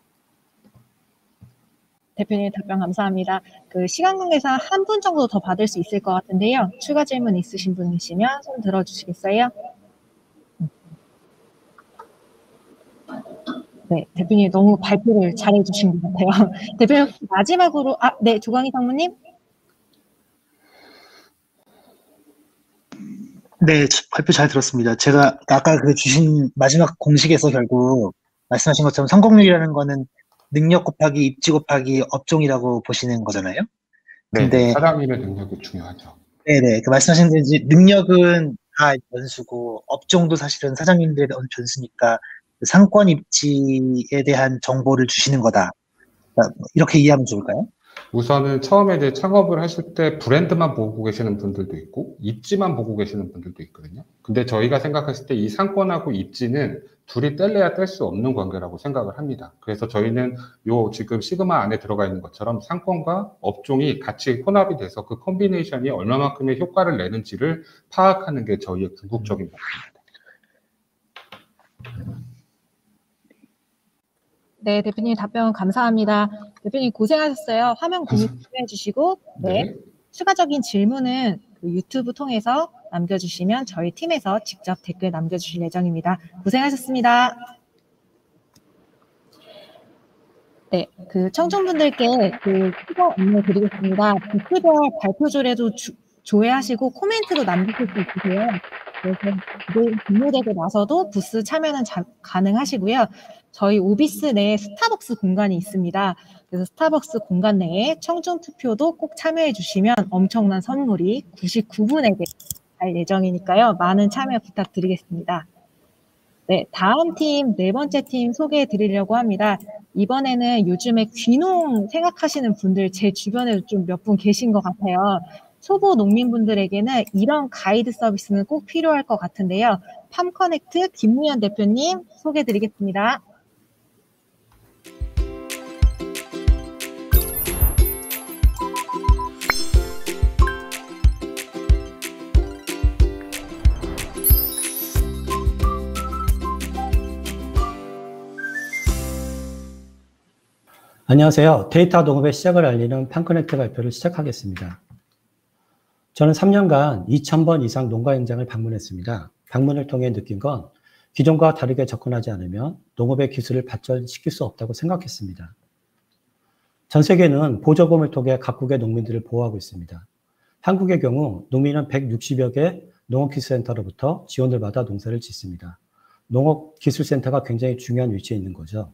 대표님 답변 감사합니다. 그 시간 관계상 한 분 정도 더 받을 수 있을 것 같은데요. 추가 질문 있으신 분이시면 손 들어주시겠어요? 네, 대표님 너무 발표를 잘해주신 것 같아요. 대표님 마지막으로 네, 조광희 상무님. 네, 발표 잘 들었습니다. 제가 아까 그 주신 마지막 공식에서 결국 말씀하신 것처럼 성공률이라는 거는 능력 곱하기 입지 곱하기 업종이라고 보시는 거잖아요. 근데 네, 사장님의 능력이 중요하죠. 네네, 그 말씀하신 대로 능력은 다 변수고 업종도 사실은 사장님들의 변수니까 상권 입지에 대한 정보를 주시는 거다. 이렇게 이해하면 좋을까요? 우선은 처음에 이제 창업을 하실 때 브랜드만 보고 계시는 분들도 있고 입지만 보고 계시는 분들도 있거든요. 근데 저희가 생각했을 때 이 상권하고 입지는 둘이 뗄래야 뗄 수 없는 관계라고 생각을 합니다. 그래서 저희는 요 지금 시그마 안에 들어가 있는 것처럼 상권과 업종이 같이 혼합이 돼서 그 콤비네이션이 얼마만큼의 효과를 내는지를 파악하는 게 저희의 궁극적인 목표입니다. 네, 대표님 답변 감사합니다. 대표님 고생하셨어요. 화면 공유 해주시고, 네. 추가적인 질문은 그 유튜브 통해서 남겨주시면 저희 팀에서 직접 댓글 남겨주실 예정입니다. 고생하셨습니다. 네, 그 청중분들께 그 추가 안내 드리겠습니다. 부스별 발표줄에도 조회하시고 코멘트도 남기실 수 있으세요. 그래서 근무되고 나서도 부스 참여는 가능하시고요. 저희 오비스 내에 스타벅스 공간이 있습니다. 그래서 스타벅스 공간 내에 청중 투표도 꼭 참여해 주시면 엄청난 선물이 99분에게 갈 예정이니까요. 많은 참여 부탁드리겠습니다. 네, 다음 팀, 네 번째 팀 소개해 드리려고 합니다. 이번에는 요즘에 귀농 생각하시는 분들 제 주변에도 좀 몇 분 계신 것 같아요. 초보 농민분들에게는 이런 가이드 서비스는 꼭 필요할 것 같은데요. 팜커넥트 김무현 대표님 소개해 드리겠습니다. 안녕하세요. 데이터 농업의 시작을 알리는 팜커넥트 발표를 시작하겠습니다. 저는 3년간 2,000번 이상 농가 현장을 방문했습니다. 방문을 통해 느낀 건 기존과 다르게 접근하지 않으면 농업의 기술을 발전시킬 수 없다고 생각했습니다. 전 세계는 보조금을 통해 각국의 농민들을 보호하고 있습니다. 한국의 경우 농민은 160여 개 농업기술센터로부터 지원을 받아 농사를 짓습니다. 농업기술센터가 굉장히 중요한 위치에 있는 거죠.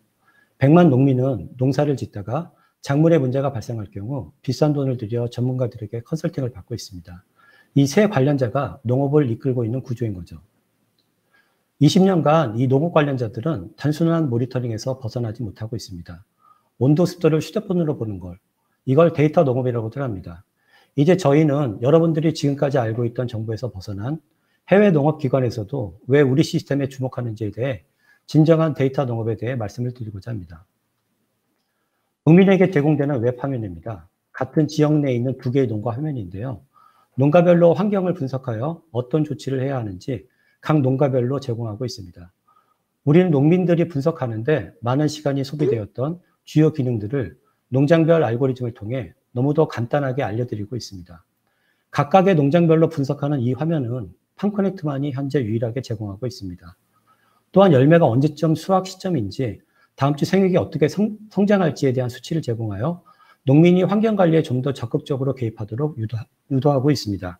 100만 농민은 농사를 짓다가 작물의 문제가 발생할 경우 비싼 돈을 들여 전문가들에게 컨설팅을 받고 있습니다. 이 세 관련자가 농업을 이끌고 있는 구조인 거죠. 20년간 이 농업 관련자들은 단순한 모니터링에서 벗어나지 못하고 있습니다. 온도, 습도를 휴대폰으로 보는 걸, 이걸 데이터 농업이라고들 합니다. 이제 저희는 여러분들이 지금까지 알고 있던 정보에서 벗어난 해외 농업기관에서도 왜 우리 시스템에 주목하는지에 대해 진정한 데이터 농업에 대해 말씀을 드리고자 합니다. 농민에게 제공되는 웹 화면입니다. 같은 지역 내에 있는 두 개의 농가 화면인데요. 농가별로 환경을 분석하여 어떤 조치를 해야 하는지 각 농가별로 제공하고 있습니다. 우리는 농민들이 분석하는데 많은 시간이 소비되었던 주요 기능들을 농장별 알고리즘을 통해 너무도 간단하게 알려드리고 있습니다. 각각의 농장별로 분석하는 이 화면은 팜커넥트만이 현재 유일하게 제공하고 있습니다. 또한 열매가 언제쯤 수확 시점인지, 다음 주 생육이 어떻게 성장할지에 대한 수치를 제공하여 농민이 환경관리에 좀 더 적극적으로 개입하도록 유도하고 있습니다.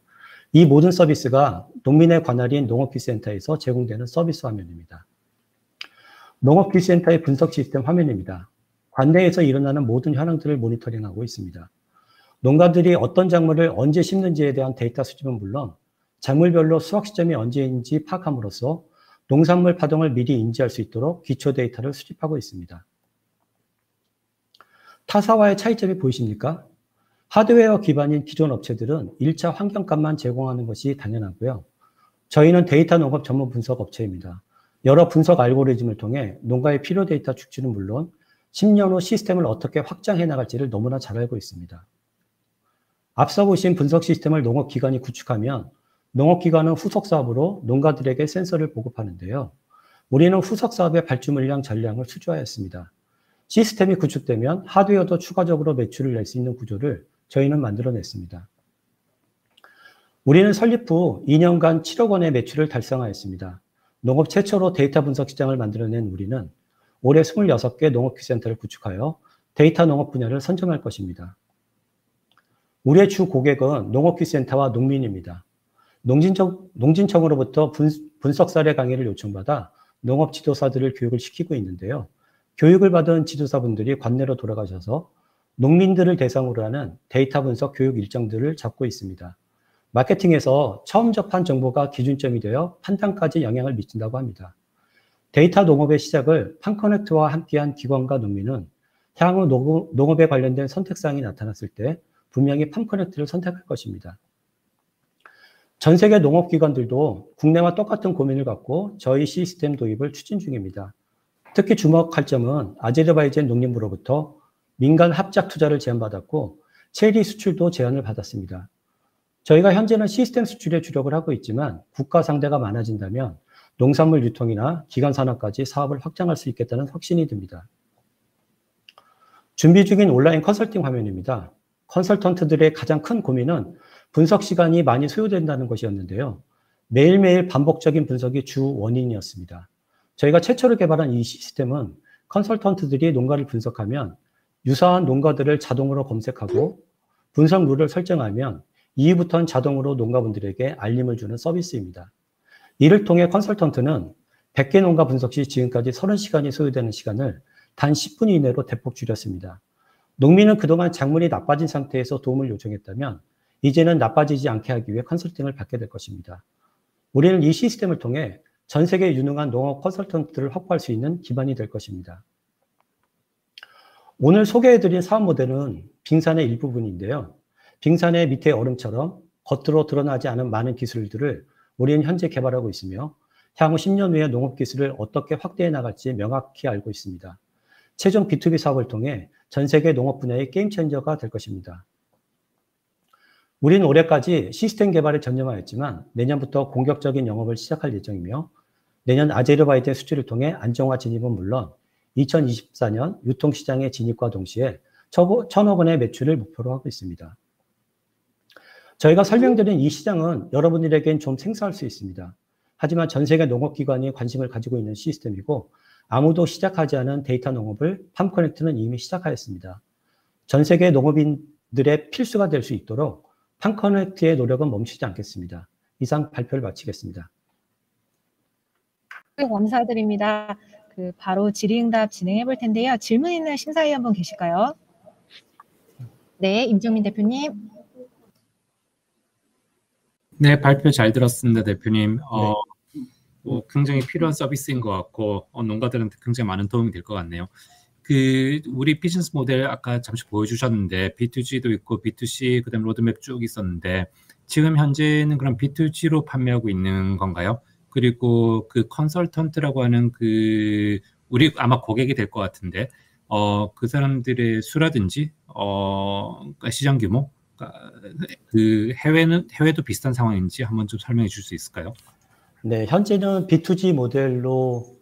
이 모든 서비스가 농민의 관할인 농업기술센터에서 제공되는 서비스 화면입니다. 농업기술센터의 분석 시스템 화면입니다. 관내에서 일어나는 모든 현황들을 모니터링하고 있습니다. 농가들이 어떤 작물을 언제 심는지에 대한 데이터 수집은 물론 작물별로 수확 시점이 언제인지 파악함으로써 농산물 파동을 미리 인지할 수 있도록 기초 데이터를 수집하고 있습니다. 타사와의 차이점이 보이십니까? 하드웨어 기반인 기존 업체들은 1차 환경값만 제공하는 것이 당연하고요. 저희는 데이터 농업 전문 분석 업체입니다. 여러 분석 알고리즘을 통해 농가의 필요 데이터 축지는 물론 10년 후 시스템을 어떻게 확장해 나갈지를 너무나 잘 알고 있습니다. 앞서 보신 분석 시스템을 농업기관이 구축하면 농업기관은 후속사업으로 농가들에게 센서를 보급하는데요. 우리는 후속사업의 발주 물량 전량을 수주하였습니다. 시스템이 구축되면 하드웨어도 추가적으로 매출을 낼 수 있는 구조를 저희는 만들어냈습니다. 우리는 설립 후 2년간 7억 원의 매출을 달성하였습니다. 농업 최초로 데이터 분석 시장을 만들어낸 우리는 올해 26개 농업기센터를 구축하여 데이터 농업 분야를 선점할 것입니다. 우리의 주 고객은 농업기센터와 농민입니다. 농진청으로부터 분석 사례 강의를 요청받아 농업 지도사들을 교육을 시키고 있는데요. 교육을 받은 지도사분들이 관내로 돌아가셔서 농민들을 대상으로 하는 데이터 분석 교육 일정들을 잡고 있습니다. 마케팅에서 처음 접한 정보가 기준점이 되어 판단까지 영향을 미친다고 합니다. 데이터 농업의 시작을 팜커넥트와 함께한 기관과 농민은 향후 농업에 관련된 선택사항이 나타났을 때 분명히 팜커넥트를 선택할 것입니다. 전 세계 농업기관들도 국내와 똑같은 고민을 갖고 저희 시스템 도입을 추진 중입니다. 특히 주목할 점은 아제르바이잔 농림부로부터 민간 합작 투자를 제안받았고 체리 수출도 제안을 받았습니다. 저희가 현재는 시스템 수출에 주력을 하고 있지만 국가 상대가 많아진다면 농산물 유통이나 기간 산업까지 사업을 확장할 수 있겠다는 확신이 듭니다. 준비 중인 온라인 컨설팅 화면입니다. 컨설턴트들의 가장 큰 고민은 분석 시간이 많이 소요된다는 것이었는데요. 매일매일 반복적인 분석이 주 원인이었습니다. 저희가 최초로 개발한 이 시스템은 컨설턴트들이 농가를 분석하면 유사한 농가들을 자동으로 검색하고 분석 룰을 설정하면 이후부터는 자동으로 농가분들에게 알림을 주는 서비스입니다. 이를 통해 컨설턴트는 100개 농가 분석 시 지금까지 30시간이 소요되는 시간을 단 10분 이내로 대폭 줄였습니다. 농민은 그동안 작물이 나빠진 상태에서 도움을 요청했다면 이제는 나빠지지 않게 하기 위해 컨설팅을 받게 될 것입니다. 우리는 이 시스템을 통해 전 세계 유능한 농업 컨설턴트를 확보할 수 있는 기반이 될 것입니다. 오늘 소개해드린 사업 모델은 빙산의 일부분인데요. 빙산의 밑에 얼음처럼 겉으로 드러나지 않은 많은 기술들을 우리는 현재 개발하고 있으며 향후 10년 후에 농업 기술을 어떻게 확대해 나갈지 명확히 알고 있습니다. 최종 B2B 사업을 통해 전 세계 농업 분야의 게임 체인저가 될 것입니다. 우리는 올해까지 시스템 개발에 전념하였지만 내년부터 공격적인 영업을 시작할 예정이며 내년 아제르바이잔 수출을 통해 안정화 진입은 물론 2024년 유통시장의 진입과 동시에 1,000억 원의 매출을 목표로 하고 있습니다. 저희가 설명드린 이 시장은 여러분들에겐 좀 생소할 수 있습니다. 하지만 전 세계 농업기관이 관심을 가지고 있는 시스템이고 아무도 시작하지 않은 데이터 농업을 팜커넥트는 이미 시작하였습니다. 전 세계 농업인들의 필수가 될 수 있도록 팜커넥트의 노력은 멈추지 않겠습니다. 이상 발표를 마치겠습니다. 네, 감사드립니다. 바로 질의응답 진행해 볼 텐데요. 질문 있는 심사위원분 계실까요? 네, 임정민 대표님. 네, 발표 잘 들었습니다, 대표님. 굉장히 필요한 서비스인 것 같고 농가들한테 굉장히 많은 도움이 될 것 같네요. 우리 비즈니스 모델 아까 잠시 보여주셨는데 B2G도 있고 B2C 그다음 로드맵 쭉 있었는데 지금 현재는 그럼 B2G로 판매하고 있는 건가요? 그리고 그 컨설턴트라고 하는 우리 아마 고객이 될 것 같은데 그 사람들의 수라든지 시장 규모 해외도 비슷한 상황인지 한번 좀 설명해 줄 수 있을까요? 네, 현재는 B2G 모델로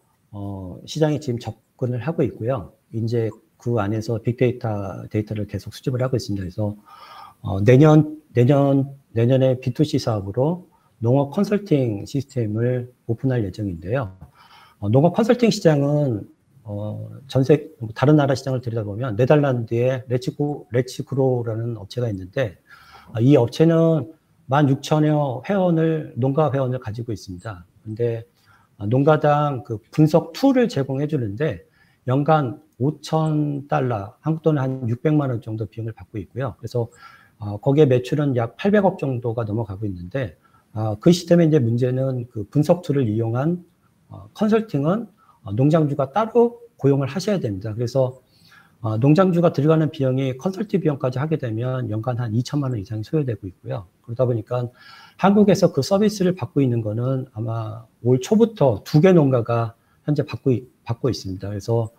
시장에 지금 접근을 하고 있고요. 이제 그 안에서 빅데이터를 계속 수집을 하고 있습니다. 그래서 내년에 B2C 사업으로 농업 컨설팅 시스템을 오픈할 예정인데요. 농업 컨설팅 시장은 다른 나라 시장을 들여다보면 네덜란드의 레츠그로라는 업체가 있는데 이 업체는 16,000여 농가 회원을 가지고 있습니다. 근데 농가당 그 분석 툴을 제공해 주는데 연간 $5,000, 한국 돈 한 600만 원 정도 비용을 받고 있고요. 그래서 거기에 매출은 약 800억 정도가 넘어가고 있는데 그 시스템의 이제 문제는 그 분석 툴을 이용한 컨설팅은 농장주가 따로 고용을 하셔야 됩니다. 그래서 농장주가 들어가는 비용이 컨설팅 비용까지 하게 되면 연간 한 2천만 원 이상이 소요되고 있고요. 그러다 보니까 한국에서 그 서비스를 받고 있는 거는 아마 올 초부터 2개 농가가 현재 받고 있습니다. 그래서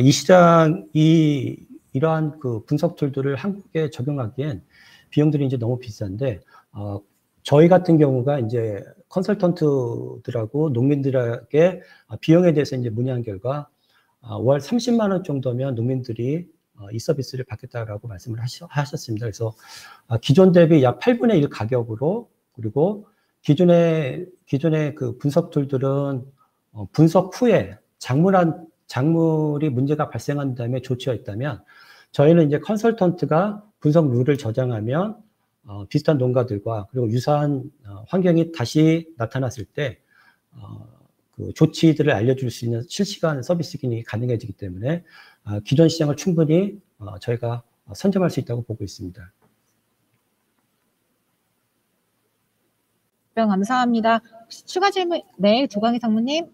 이 시장이 이러한 그 분석 툴들을 한국에 적용하기엔 비용들이 이제 너무 비싼데, 저희 같은 경우가 이제 컨설턴트들하고 농민들에게 비용에 대해서 이제 문의한 결과 월 30만 원 정도면 농민들이 이 서비스를 받겠다라고 말씀을 하셨습니다. 그래서 기존 대비 약 8분의 1 가격으로, 그리고 기존의 그 분석 툴들은 분석 후에 작물이 문제가 발생한 다음에 조치가 있다면, 저희는 이제 컨설턴트가 분석 룰을 저장하면 비슷한 농가들과 그리고 유사한 환경이 다시 나타났을 때 그 조치들을 알려줄 수 있는 실시간 서비스 기능이 가능해지기 때문에 기존 시장을 충분히 저희가 선점할 수 있다고 보고 있습니다. 답변 감사합니다. 혹시 추가 질문? 네, 조광희 상무님.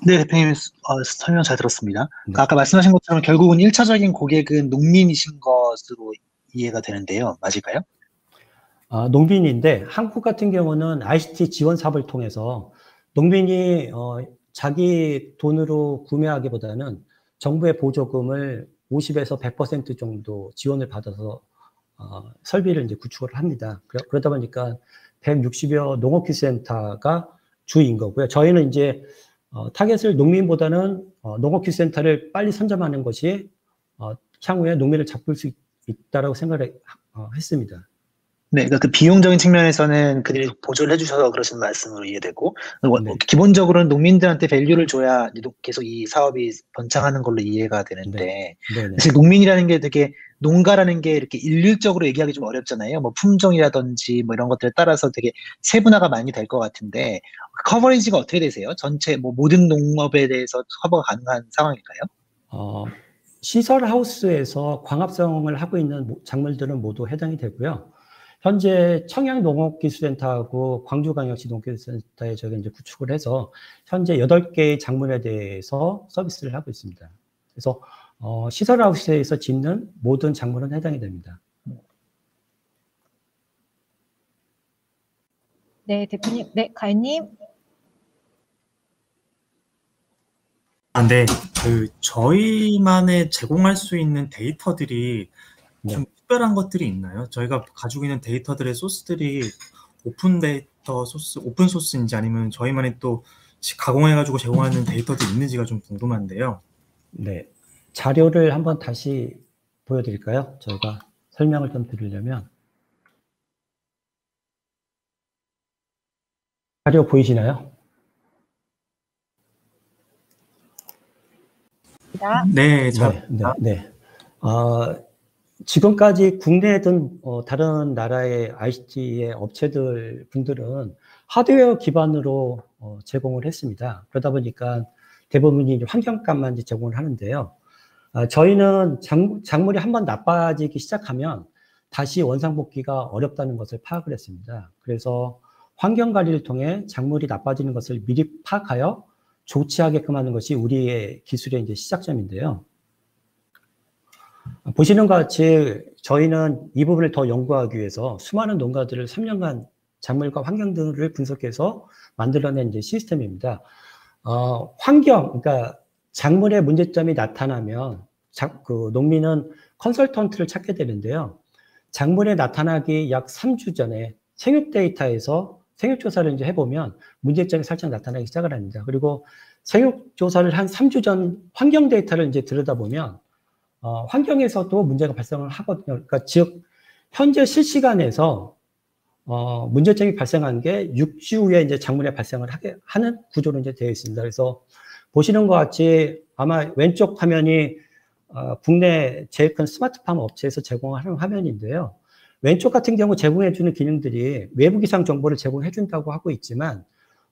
네, 대표님 설명 잘 들었습니다. 그러니까 아까 말씀하신 것처럼 결국은 1차적인 고객은 농민이신 것으로 이해가 되는데요. 맞을까요? 농민인데 한국 같은 경우는 ICT 지원 사업을 통해서 농민이 자기 돈으로 구매하기보다는 정부의 보조금을 50에서 100% 정도 지원을 받아서 설비를 이제 구축을 합니다. 그러다 보니까 160여 농업기술센터가 주인 거고요. 저희는 이제 타겟을 농민보다는 농업기술센터를 빨리 선점하는 것이 향후에 농민을 잡을 수 있다라고 생각을 했습니다. 네, 그러니까 그 비용적인 측면에서는 그들이 보조를 해주셔서 그러신 말씀으로 이해되고, 네. 기본적으로는 농민들한테 밸류를 줘야 계속 이 사업이 번창하는 걸로 이해가 되는데, 네네. 사실 농민이라는 게 되게, 농가라는 게 이렇게 일률적으로 얘기하기 좀 어렵잖아요. 뭐 품종이라든지 뭐 이런 것들에 따라서 되게 세분화가 많이 될 것 같은데, 커버리지가 어떻게 되세요? 전체 뭐 모든 농업에 대해서 커버가 가능한 상황일까요? 시설 하우스에서 광합성을 하고 있는 작물들은 모두 해당이 되고요. 현재 청양농업기술센터하고 광주광역시 농업기술센터에 저희가 이제 구축을 해서 현재 8개의 작물에 대해서 서비스를 하고 있습니다. 그래서 시설 하우스에서 짓는 모든 작물은 해당이 됩니다. 네, 대표님. 네, 가인님. 네. 저희만의 제공할 수 있는 데이터들이 좀 특별한 것들이 있나요? 저희가 가지고 있는 데이터들의 소스들이 오픈 데이터 소스, 오픈 소스인지 아니면 저희만의 또 가공해가지고 제공하는 데이터들이 있는지가 좀 궁금한데요. 네. 자료를 한번 다시 보여드릴까요? 저희가 설명을 좀 드리려면. 자료 보이시나요? 네, 네. 지금까지 국내든 다른 나라의 ICT의 업체들 분들은 하드웨어 기반으로 제공을 했습니다. 그러다 보니까 대부분이 환경값만 제공을 하는데요. 저희는 작물이 한번 나빠지기 시작하면 다시 원상복귀가 어렵다는 것을 파악을 했습니다. 그래서 환경 관리를 통해 작물이 나빠지는 것을 미리 파악하여 조치하게끔 하는 것이 우리의 기술의 이제 시작점인데요. 보시는 것 같이 저희는 이 부분을 더 연구하기 위해서 수많은 농가들을 3년간 작물과 환경 등을 분석해서 만들어낸 이제 시스템입니다. 그러니까 작물의 문제점이 나타나면 그 농민은 컨설턴트를 찾게 되는데요. 작물에 나타나기 약 3주 전에 생육 데이터에서 생육 조사를 이제 해보면 문제점이 살짝 나타나기 시작을 합니다. 그리고 생육 조사를 한 3주 전 환경 데이터를 이제 들여다보면 환경에서도 문제가 발생을 하거든요. 그러니까 즉 현재 실시간에서 문제점이 발생한 게 6주 후에 이제 작물에 발생을 하는 구조로 이제 되어 있습니다. 그래서 보시는 것 같이 아마 왼쪽 화면이 국내 제일 큰 스마트팜 업체에서 제공하는 화면인데요. 왼쪽 같은 경우 제공해주는 기능들이 외부 기상 정보를 제공해준다고 하고 있지만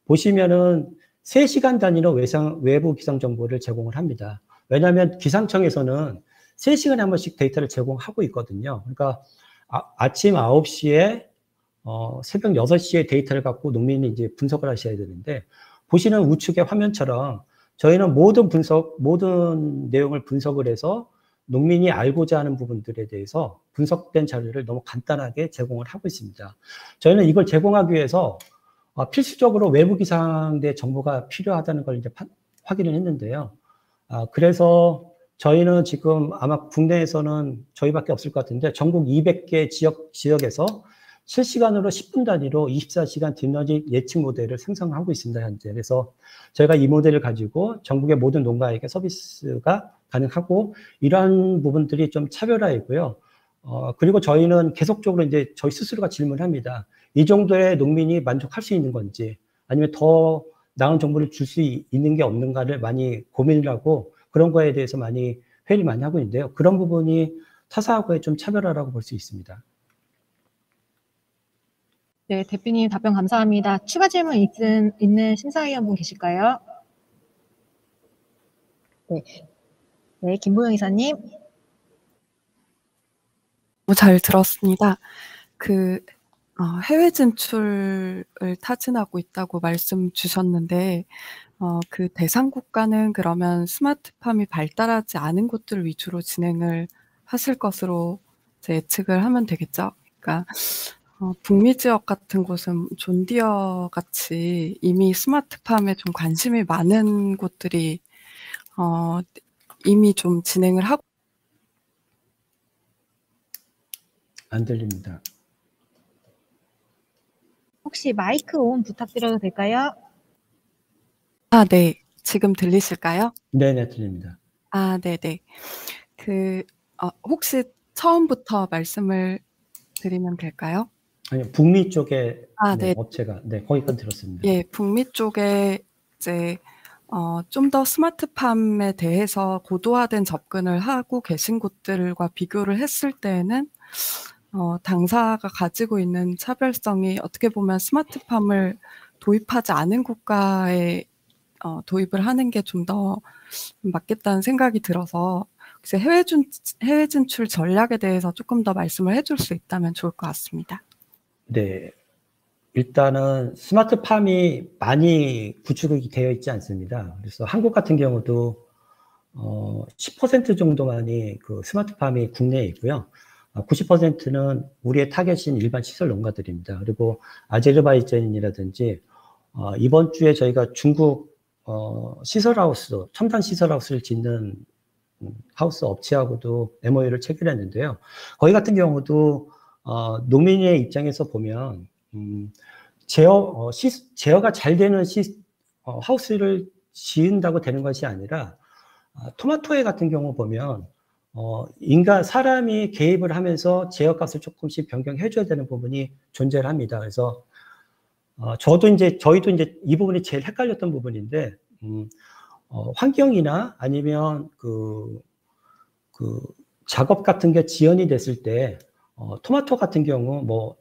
보시면은 3시간 단위로 외부 기상 정보를 제공을 합니다. 왜냐하면 기상청에서는 3시간에 한 번씩 데이터를 제공하고 있거든요. 그러니까 아침 9시에 새벽 6시에 데이터를 갖고 농민이 이제 분석을 하셔야 되는데, 보시는 우측의 화면처럼 저희는 모든 내용을 분석을 해서 농민이 알고자 하는 부분들에 대해서 분석된 자료를 너무 간단하게 제공을 하고 있습니다. 저희는 이걸 제공하기 위해서 필수적으로 외부 기상대 정보가 필요하다는 걸 이제 확인을 했는데요. 그래서 저희는 지금 아마 국내에서는 저희밖에 없을 것 같은데, 전국 200개 지역에서 실시간으로 10분 단위로 24시간 딥러닝 예측 모델을 생성하고 있습니다, 현재. 그래서 저희가 이 모델을 가지고 전국의 모든 농가에게 서비스가 가능하고, 이러한 부분들이 좀 차별화이고요. 그리고 저희는 계속적으로 이제 저희 스스로가 질문을 합니다. 이 정도의 농민이 만족할 수 있는 건지, 아니면 더 나은 정보를 줄 수 있는 게 없는가를 많이 고민을 하고, 그런 거에 대해서 회의를 많이 하고 있는데요. 그런 부분이 타사하고의 좀 차별화라고 볼 수 있습니다. 네, 대표님 답변 감사합니다. 추가 질문 있는 심사위원분 계실까요? 네, 김보영 이사님. 잘 들었습니다. 해외 진출을 타진하고 있다고 말씀 주셨는데, 그 대상 국가는 그러면 스마트팜이 발달하지 않은 곳들 위주로 진행을 하실 것으로 예측을 하면 되겠죠? 그러니까 북미 지역 같은 곳은 존디어 같이 이미 스마트팜에 좀 관심이 많은 곳들이 이미 좀 진행을 하고. 안 들립니다. 혹시 마이크 온 부탁드려도 될까요? 네. 지금 들리실까요? 네네, 들립니다. 네네. 혹시 처음부터 말씀을 드리면 될까요? 아니요, 북미 쪽에 네. 업체가, 거기까지 들었습니다. 예, 북미 쪽에 이제 좀 더 스마트팜에 대해서 고도화된 접근을 하고 계신 곳들과 비교를 했을 때에는 당사가 가지고 있는 차별성이 어떻게 보면 스마트팜을 도입하지 않은 국가에 도입을 하는 게 좀 더 맞겠다는 생각이 들어서, 혹시 해외 진출 전략에 대해서 조금 더 말씀을 해줄 수 있다면 좋을 것 같습니다. 네. 일단은 스마트팜이 많이 구축이 되어 있지 않습니다. 그래서 한국 같은 경우도 10% 정도만이 그 스마트팜이 국내에 있고요. 90%는 우리의 타겟인 일반 시설 농가들입니다. 그리고 아제르바이잔이라든지 이번 주에 저희가 중국 시설하우스, 첨단 시설하우스를 짓는 하우스 업체하고도 MOU를 체결했는데요. 거기 같은 경우도 농민의 입장에서 보면 제어가 잘 되는 하우스를 지은다고 되는 것이 아니라, 토마토에 같은 경우 보면 사람이 개입을 하면서 제어값을 조금씩 변경해줘야 되는 부분이 존재를 합니다. 그래서 저희도 이제 이 부분이 제일 헷갈렸던 부분인데, 환경이나 아니면 그 작업 같은 게 지연이 됐을 때, 토마토 같은 경우 뭐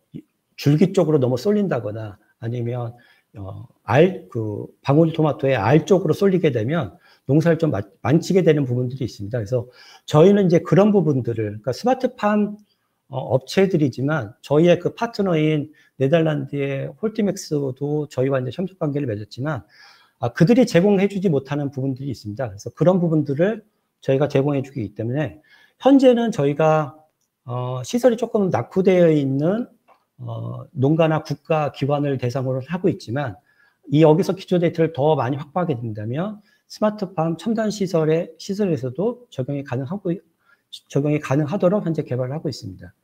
줄기 쪽으로 너무 쏠린다거나, 아니면 방울토마토의 알 쪽으로 쏠리게 되면 농사를 좀 망치게 되는 부분들이 있습니다. 그래서 저희는 이제 그런 부분들을, 그러니까 스마트팜 업체들이지만 저희의 그 파트너인 네덜란드의 홀티맥스도 저희와 이제 협력 관계를 맺었지만, 그들이 제공해주지 못하는 부분들이 있습니다. 그래서 그런 부분들을 저희가 제공해주기 때문에, 현재는 저희가 시설이 조금 낙후되어 있는 농가나 국가 기관을 대상으로 하고 있지만, 여기서 기초 데이터를 더 많이 확보하게 된다면 스마트팜 첨단 시설에서도 적용이 가능하도록 현재 개발을 하고 있습니다.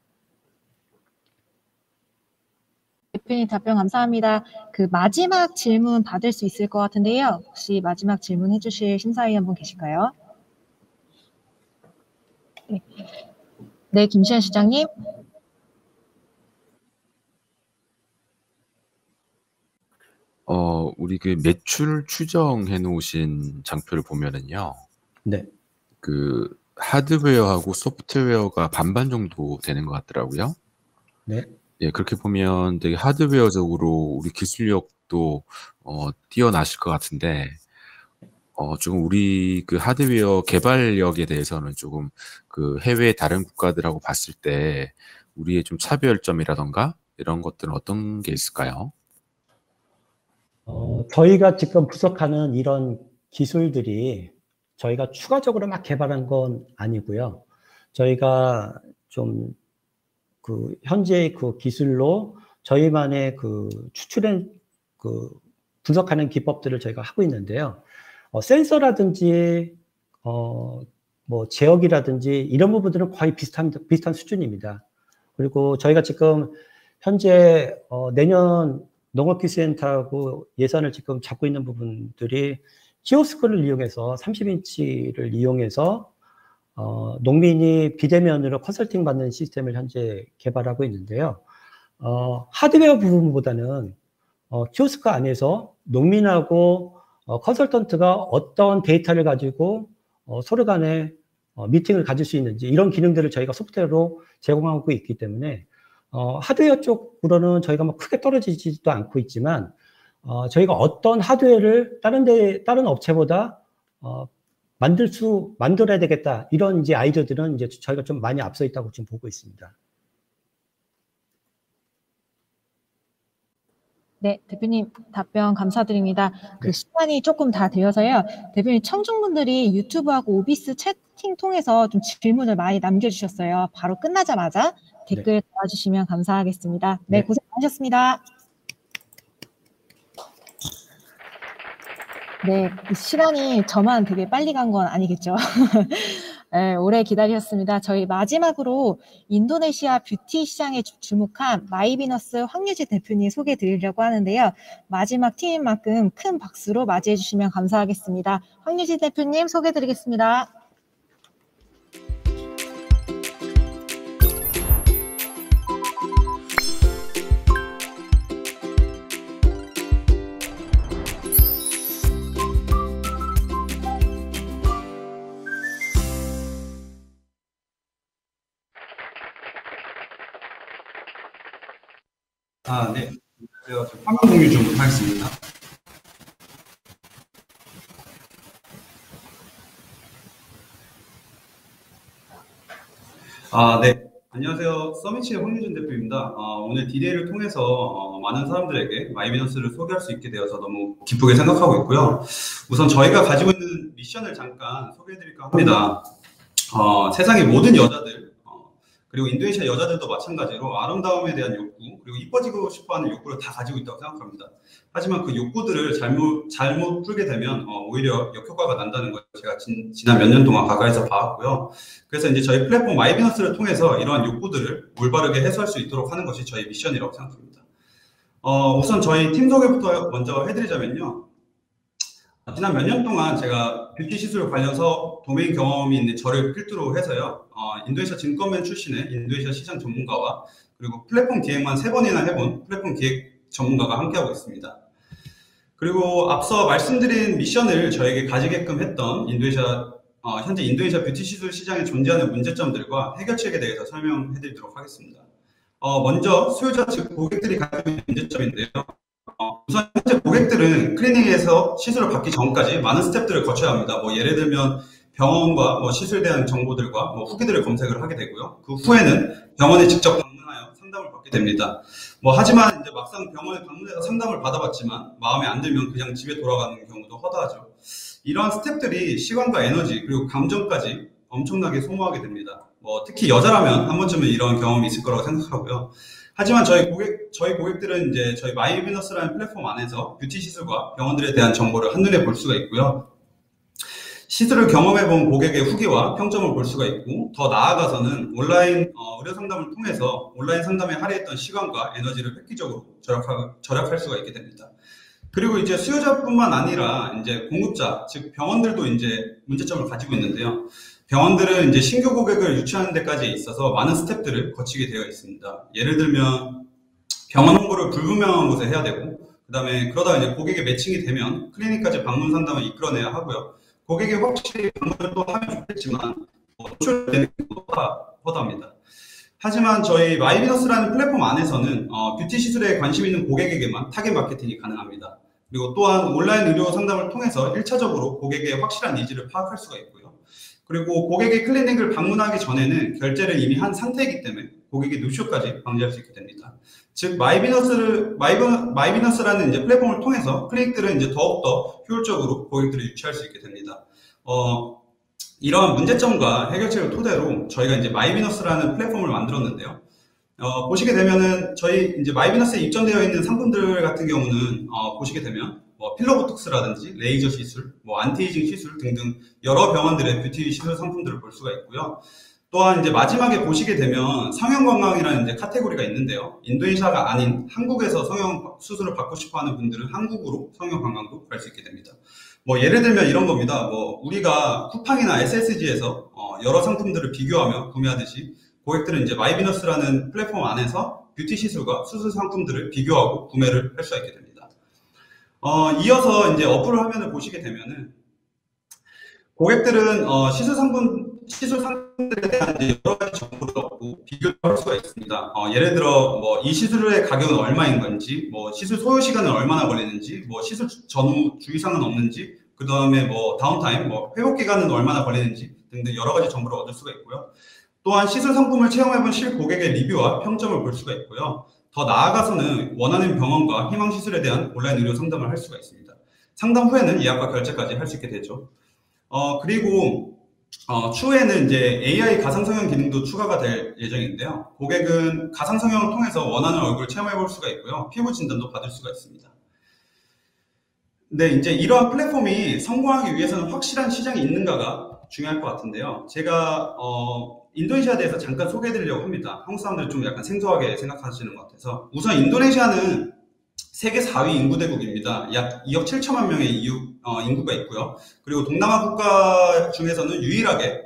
대표님 답변 감사합니다. 그 마지막 질문 받을 수 있을 것 같은데요. 혹시 마지막 질문 해주실 심사위원분 계실까요? 네, 김시현 시장님. 우리 그 매출 추정해 놓으신 장표를 보면은요. 네. 그 하드웨어하고 소프트웨어가 반반 정도 되는 것 같더라고요. 네. 예, 그렇게 보면 되게 하드웨어적으로 우리 기술력도 뛰어나실 것 같은데, 조금 우리 그 하드웨어 개발력에 대해서는 조금 그 해외 다른 국가들하고 봤을 때 우리의 좀 차별점이라던가 이런 것들은 어떤 게 있을까요? 저희가 지금 분석하는 이런 기술들이 저희가 추가적으로 막 개발한 건 아니고요. 저희가 좀 그 현재의 그 기술로 저희만의 그 추출한 그 분석하는 기법들을 저희가 하고 있는데요. 센서라든지 뭐 제어기라든지 이런 부분들은 거의 비슷한 수준입니다. 그리고 저희가 지금 현재 내년 농업기술센터하고 예산을 지금 잡고 있는 부분들이 키오스크를 이용해서 30인치를 이용해서 농민이 비대면으로 컨설팅 받는 시스템을 현재 개발하고 있는데요. 하드웨어 부분보다는 키오스크 안에서 농민하고 컨설턴트가 어떤 데이터를 가지고 서로 간에 미팅을 가질 수 있는지 이런 기능들을 저희가 소프트웨어로 제공하고 있기 때문에 하드웨어 쪽으로는 저희가 뭐 크게 떨어지지도 않고 있지만 저희가 어떤 하드웨어를 다른 업체보다 만들어야 되겠다 이런 이제 아이디어들은 이제 저희가 좀 많이 앞서 있다고 지금 보고 있습니다. 네, 대표님 답변 감사드립니다. 그 시간이 조금 다 되어서요. 대표님 청중분들이 유튜브하고 오비스 채팅 통해서 좀 질문을 많이 남겨주셨어요. 바로 끝나자마자 댓글 달아주시면 감사하겠습니다. 네, 고생 많으셨습니다. 네, 시간이 저만 되게 빨리 간 건 아니겠죠. 네, 오래 기다리셨습니다. 저희 마지막으로 인도네시아 뷰티 시장에 주목한 마이비너스 황유지 대표님 소개해 드리려고 하는데요. 마지막 팀인 만큼 큰 박수로 맞이해 주시면 감사하겠습니다. 황유지 대표님 소개해 드리겠습니다. 네. 안녕하세요. 화면 공유 좀 하겠습니다. 네. 안녕하세요. 서미치의 황유준 대표입니다. 오늘 디데이를 통해서 많은 사람들에게 마이비너스를 소개할 수 있게 되어서 너무 기쁘게 생각하고 있고요. 우선 저희가 가지고 있는 미션을 잠깐 소개해드릴까 합니다. 세상의 모든 여자들, 그리고 인도네시아 여자들도 마찬가지로 아름다움에 대한 욕구, 그리고 이뻐지고 싶어하는 욕구를 다 가지고 있다고 생각합니다. 하지만 그 욕구들을 잘못 풀게 되면 오히려 역효과가 난다는 걸 제가 지난 몇 년 동안 가까이서 봐왔고요. 그래서 이제 저희 플랫폼 마이비너스를 통해서 이러한 욕구들을 올바르게 해소할 수 있도록 하는 것이 저희 미션이라고 생각합니다. 우선 저희 팀 소개부터 먼저 해드리자면요. 지난 몇 년 동안 제가 뷰티 시술 관련서 도메인 경험이 있는 저를 필두로 해서요. 인도네시아 증권맨 출신의 인도네시아 시장 전문가와 그리고 플랫폼 기획만 3번이나 해본 플랫폼 기획 전문가가 함께하고 있습니다. 그리고 앞서 말씀드린 미션을 저에게 가지게끔 했던 현재 인도네시아 뷰티 시술 시장에 존재하는 문제점들과 해결책에 대해서 설명해드리도록 하겠습니다. 먼저 수요자 즉 고객들이 가지고 있는 문제점인데요. 우선 현재 고객들은 클리닉에서 시술을 받기 전까지 많은 스텝들을 거쳐야 합니다. 예를 들면 병원과 시술에 대한 정보들과 후기들을 검색을 하게 되고요. 그 후에는 병원에 직접 방문하여 상담을 받게 됩니다. 하지만 이제 막상 병원에 방문해서 상담을 받아봤지만 마음에 안 들면 그냥 집에 돌아가는 경우도 허다하죠. 이러한 스텝들이 시간과 에너지 그리고 감정까지 엄청나게 소모하게 됩니다. 특히 여자라면 한 번쯤은 이런 경험이 있을 거라고 생각하고요. 하지만 저희 고객들은 이제 저희 마이비너스라는 플랫폼 안에서 뷰티 시술과 병원들에 대한 정보를 한눈에 볼 수가 있고요. 시술을 경험해본 고객의 후기와 평점을 볼 수가 있고, 더 나아가서는 온라인 의료 상담을 통해서 온라인 상담에 할애했던 시간과 에너지를 획기적으로 절약할 수가 있게 됩니다. 그리고 이제 수요자뿐만 아니라 이제 공급자, 즉 병원들도 이제 문제점을 가지고 있는데요. 병원들은 이제 신규 고객을 유치하는 데까지 있어서 많은 스텝들을 거치게 되어 있습니다. 예를 들면 병원 홍보를 불분명한 곳에 해야 되고, 그다음에 그러다 이제 고객의 매칭이 되면 클리닉까지 방문 상담을 이끌어내야 하고요. 고객이 확실히 방문을 또 하면 좋겠지만 노출되는 것보다 허다합니다. 하지만 저희 마이비너스라는 플랫폼 안에서는 뷰티 시술에 관심 있는 고객에게만 타겟 마케팅이 가능합니다. 그리고 또한 온라인 의료 상담을 통해서 1차적으로 고객의 확실한 니즈를 파악할 수가 있고요. 그리고 고객의 클리닉을 방문하기 전에는 결제를 이미 한 상태이기 때문에 고객의 노쇼까지 방지할 수 있게 됩니다. 즉 마이비너스라는 이제 플랫폼을 통해서 클리닉들은 이제 더욱더 효율적으로 고객들을 유치할 수 있게 됩니다. 이러한 문제점과 해결책을 토대로 저희가 이제 마이비너스라는 플랫폼을 만들었는데요. 보시게 되면은 저희 이제 마이비너스에 입점되어 있는 상품들 같은 경우는 보시게 되면 뭐 필러보톡스라든지 레이저 시술, 뭐 안티에이징 시술 등등 여러 병원들의 뷰티 시술 상품들을 볼 수가 있고요. 또한 이제 마지막에 보시게 되면 성형 건강이라는 이제 카테고리가 있는데요. 인도네시아가 아닌 한국에서 성형 수술을 받고 싶어하는 분들은 한국으로 성형 건강도 갈 수 있게 됩니다. 뭐 예를 들면 이런 겁니다. 뭐 우리가 쿠팡이나 SSG에서 여러 상품들을 비교하며 구매하듯이 고객들은 이제 마이비너스라는 플랫폼 안에서 뷰티 시술과 수술 상품들을 비교하고 구매를 할 수가 있게 됩니다. 이어서 이제 어플 화면을 보시게 되면은 고객들은 시술 상품들에 대한 이제 여러 가지 정보를 얻고 비교를 할 수가 있습니다. 예를 들어 뭐 이 시술의 가격은 얼마인 건지, 뭐 시술 소요 시간은 얼마나 걸리는지, 뭐 시술 전후 주의사항은 없는지, 그 다음에 뭐 다운타임, 뭐 회복 기간은 얼마나 걸리는지 등등 여러 가지 정보를 얻을 수가 있고요. 또한 시술 상품을 체험해본 실 고객의 리뷰와 평점을 볼 수가 있고요. 더 나아가서는 원하는 병원과 희망 시술에 대한 온라인 의료 상담을 할 수가 있습니다. 상담 후에는 예약과 결제까지 할 수 있게 되죠. 그리고 추후에는 이제 AI 가상성형 기능도 추가가 될 예정인데요. 고객은 가상성형을 통해서 원하는 얼굴을 체험해 볼 수가 있고요. 피부 진단도 받을 수가 있습니다. 네, 이제 이러한 플랫폼이 성공하기 위해서는 확실한 시장이 있는가가 중요할 것 같은데요. 제가 인도네시아에 대해서 잠깐 소개해 드리려고 합니다. 한국 사람들이 좀 약간 생소하게 생각하시는 것 같아서. 우선 인도네시아는 세계 4위 인구대국입니다. 약 2억 7천만 명의 인구가 있고요. 그리고 동남아 국가 중에서는 유일하게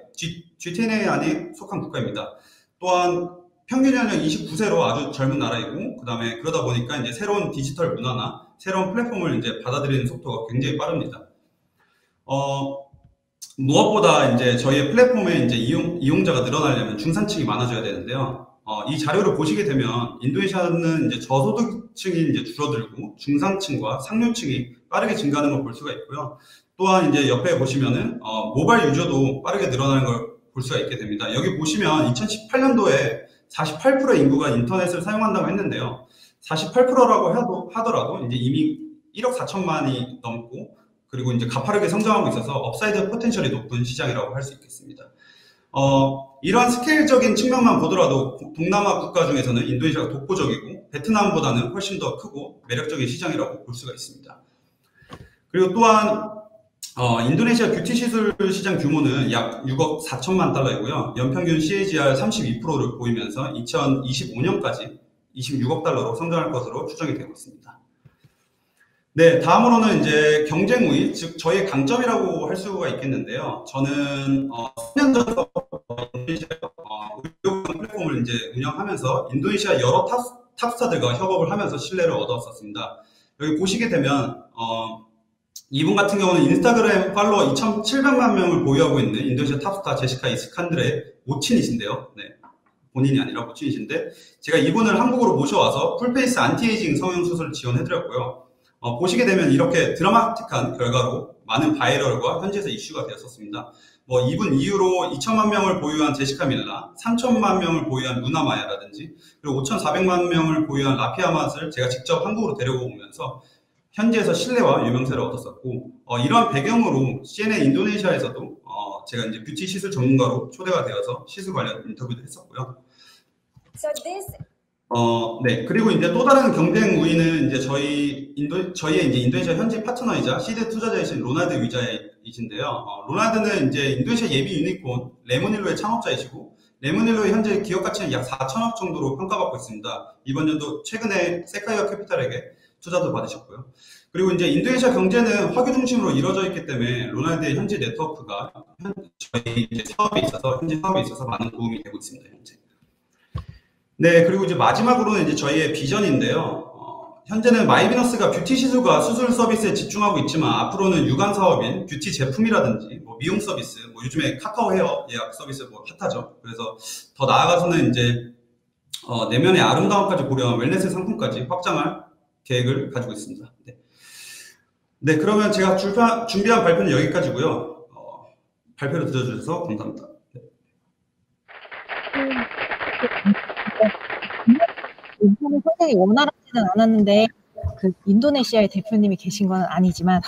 G10 안에 속한 국가입니다. 또한 평균 연령 29세로 아주 젊은 나라이고, 그 다음에 그러다 보니까 이제 새로운 디지털 문화나 새로운 플랫폼을 이제 받아들이는 속도가 굉장히 빠릅니다. 무엇보다 이제 저희의 플랫폼에 이제 이용자가 늘어나려면 중산층이 많아져야 되는데요. 이 자료를 보시게 되면 인도네시아는 이제 저소득층이 이제 줄어들고 중산층과 상류층이 빠르게 증가하는 걸 볼 수가 있고요. 또한 이제 옆에 보시면은 모바일 유저도 빠르게 늘어나는 걸 볼 수가 있게 됩니다. 여기 보시면 2018년도에 48%의 인구가 인터넷을 사용한다고 했는데요. 48%라고 하더라도 이제 이미 1억 4천만이 넘고, 그리고 이제 가파르게 성장하고 있어서 업사이드 포텐셜이 높은 시장이라고 할 수 있겠습니다. 이러한 스케일적인 측면만 보더라도 동남아 국가 중에서는 인도네시아가 독보적이고 베트남보다는 훨씬 더 크고 매력적인 시장이라고 볼 수가 있습니다. 그리고 또한 인도네시아 뷰티 시술 시장 규모는 약 6억 4천만 달러이고요. 연평균 CAGR 32%를 보이면서 2025년까지 26억 달러로 성장할 것으로 추정이 되고 있습니다. 네, 다음으로는 이제 경쟁 우위, 즉 저희의 강점이라고 할 수가 있겠는데요. 저는 10년 전부터 인도네시아 의료 플랫폼을 이제 운영하면서 인도네시아 여러 탑스타들과 협업을 하면서 신뢰를 얻었었습니다. 여기 보시게 되면 이분 같은 경우는 인스타그램 팔로워 2,700만 명을 보유하고 있는 인도네시아 탑스타 제시카 이스칸드르의 모친이신데요. 네, 본인이 아니라 모친이신데, 제가 이분을 한국으로 모셔와서 풀페이스 안티에이징 성형 수술을 지원해드렸고요. 보시게 되면 이렇게 드라마틱한 결과로 많은 바이럴과 현지에서 이슈가 되었었습니다. 뭐 이분 이후로 2천만 명을 보유한 제시카 밀라, 3천만 명을 보유한 루나 마야라든지, 그리고 5,400만 명을 보유한 라피아 맛을 제가 직접 한국으로 데려고 오면서 현지에서 신뢰와 유명세를 얻었었고, 이러한 배경으로 CNN 인도네시아에서도 제가 이제 뷰티 시술 전문가로 초대가 되어서 시술 관련 인터뷰도 했었고요. 네, 그리고 이제 또 다른 경쟁 우위는 이제 저희의 이제 인도네시아 현지 파트너이자 시드 투자자이신 로나드 위자이신데요. 로나드는 이제 인도네시아 예비 유니콘 레모닐로의 창업자이시고, 레모닐로의 현재 기업 가치는 약 4천억 정도로 평가받고 있습니다. 이번 연도 최근에 세카이어 캐피탈에게 투자도 받으셨고요. 그리고 이제 인도네시아 경제는 화교 중심으로 이루어져 있기 때문에 로나드의 현지 네트워크가 저희 이제 현지 사업에 있어서 많은 도움이 되고 있습니다, 현재. 네, 그리고 이제 마지막으로는 이제 저희의 비전인데요. 현재는 마이비너스가 뷰티 시술과 수술 서비스에 집중하고 있지만, 앞으로는 유관 사업인 뷰티 제품이라든지 뭐 미용 서비스, 뭐 요즘에 카카오 헤어 예약 서비스 뭐 핫하죠. 그래서 더 나아가서는 이제 내면의 아름다움까지 고려한 웰네스 상품까지 확장할 계획을 가지고 있습니다. 네. 네, 그러면 제가 준비한 발표는 여기까지고요. 발표를 들어주셔서 감사합니다. 네. 인터넷 성장이 원활하지는 않았는데 그 인도네시아의 대표님이 계신 건 아니지만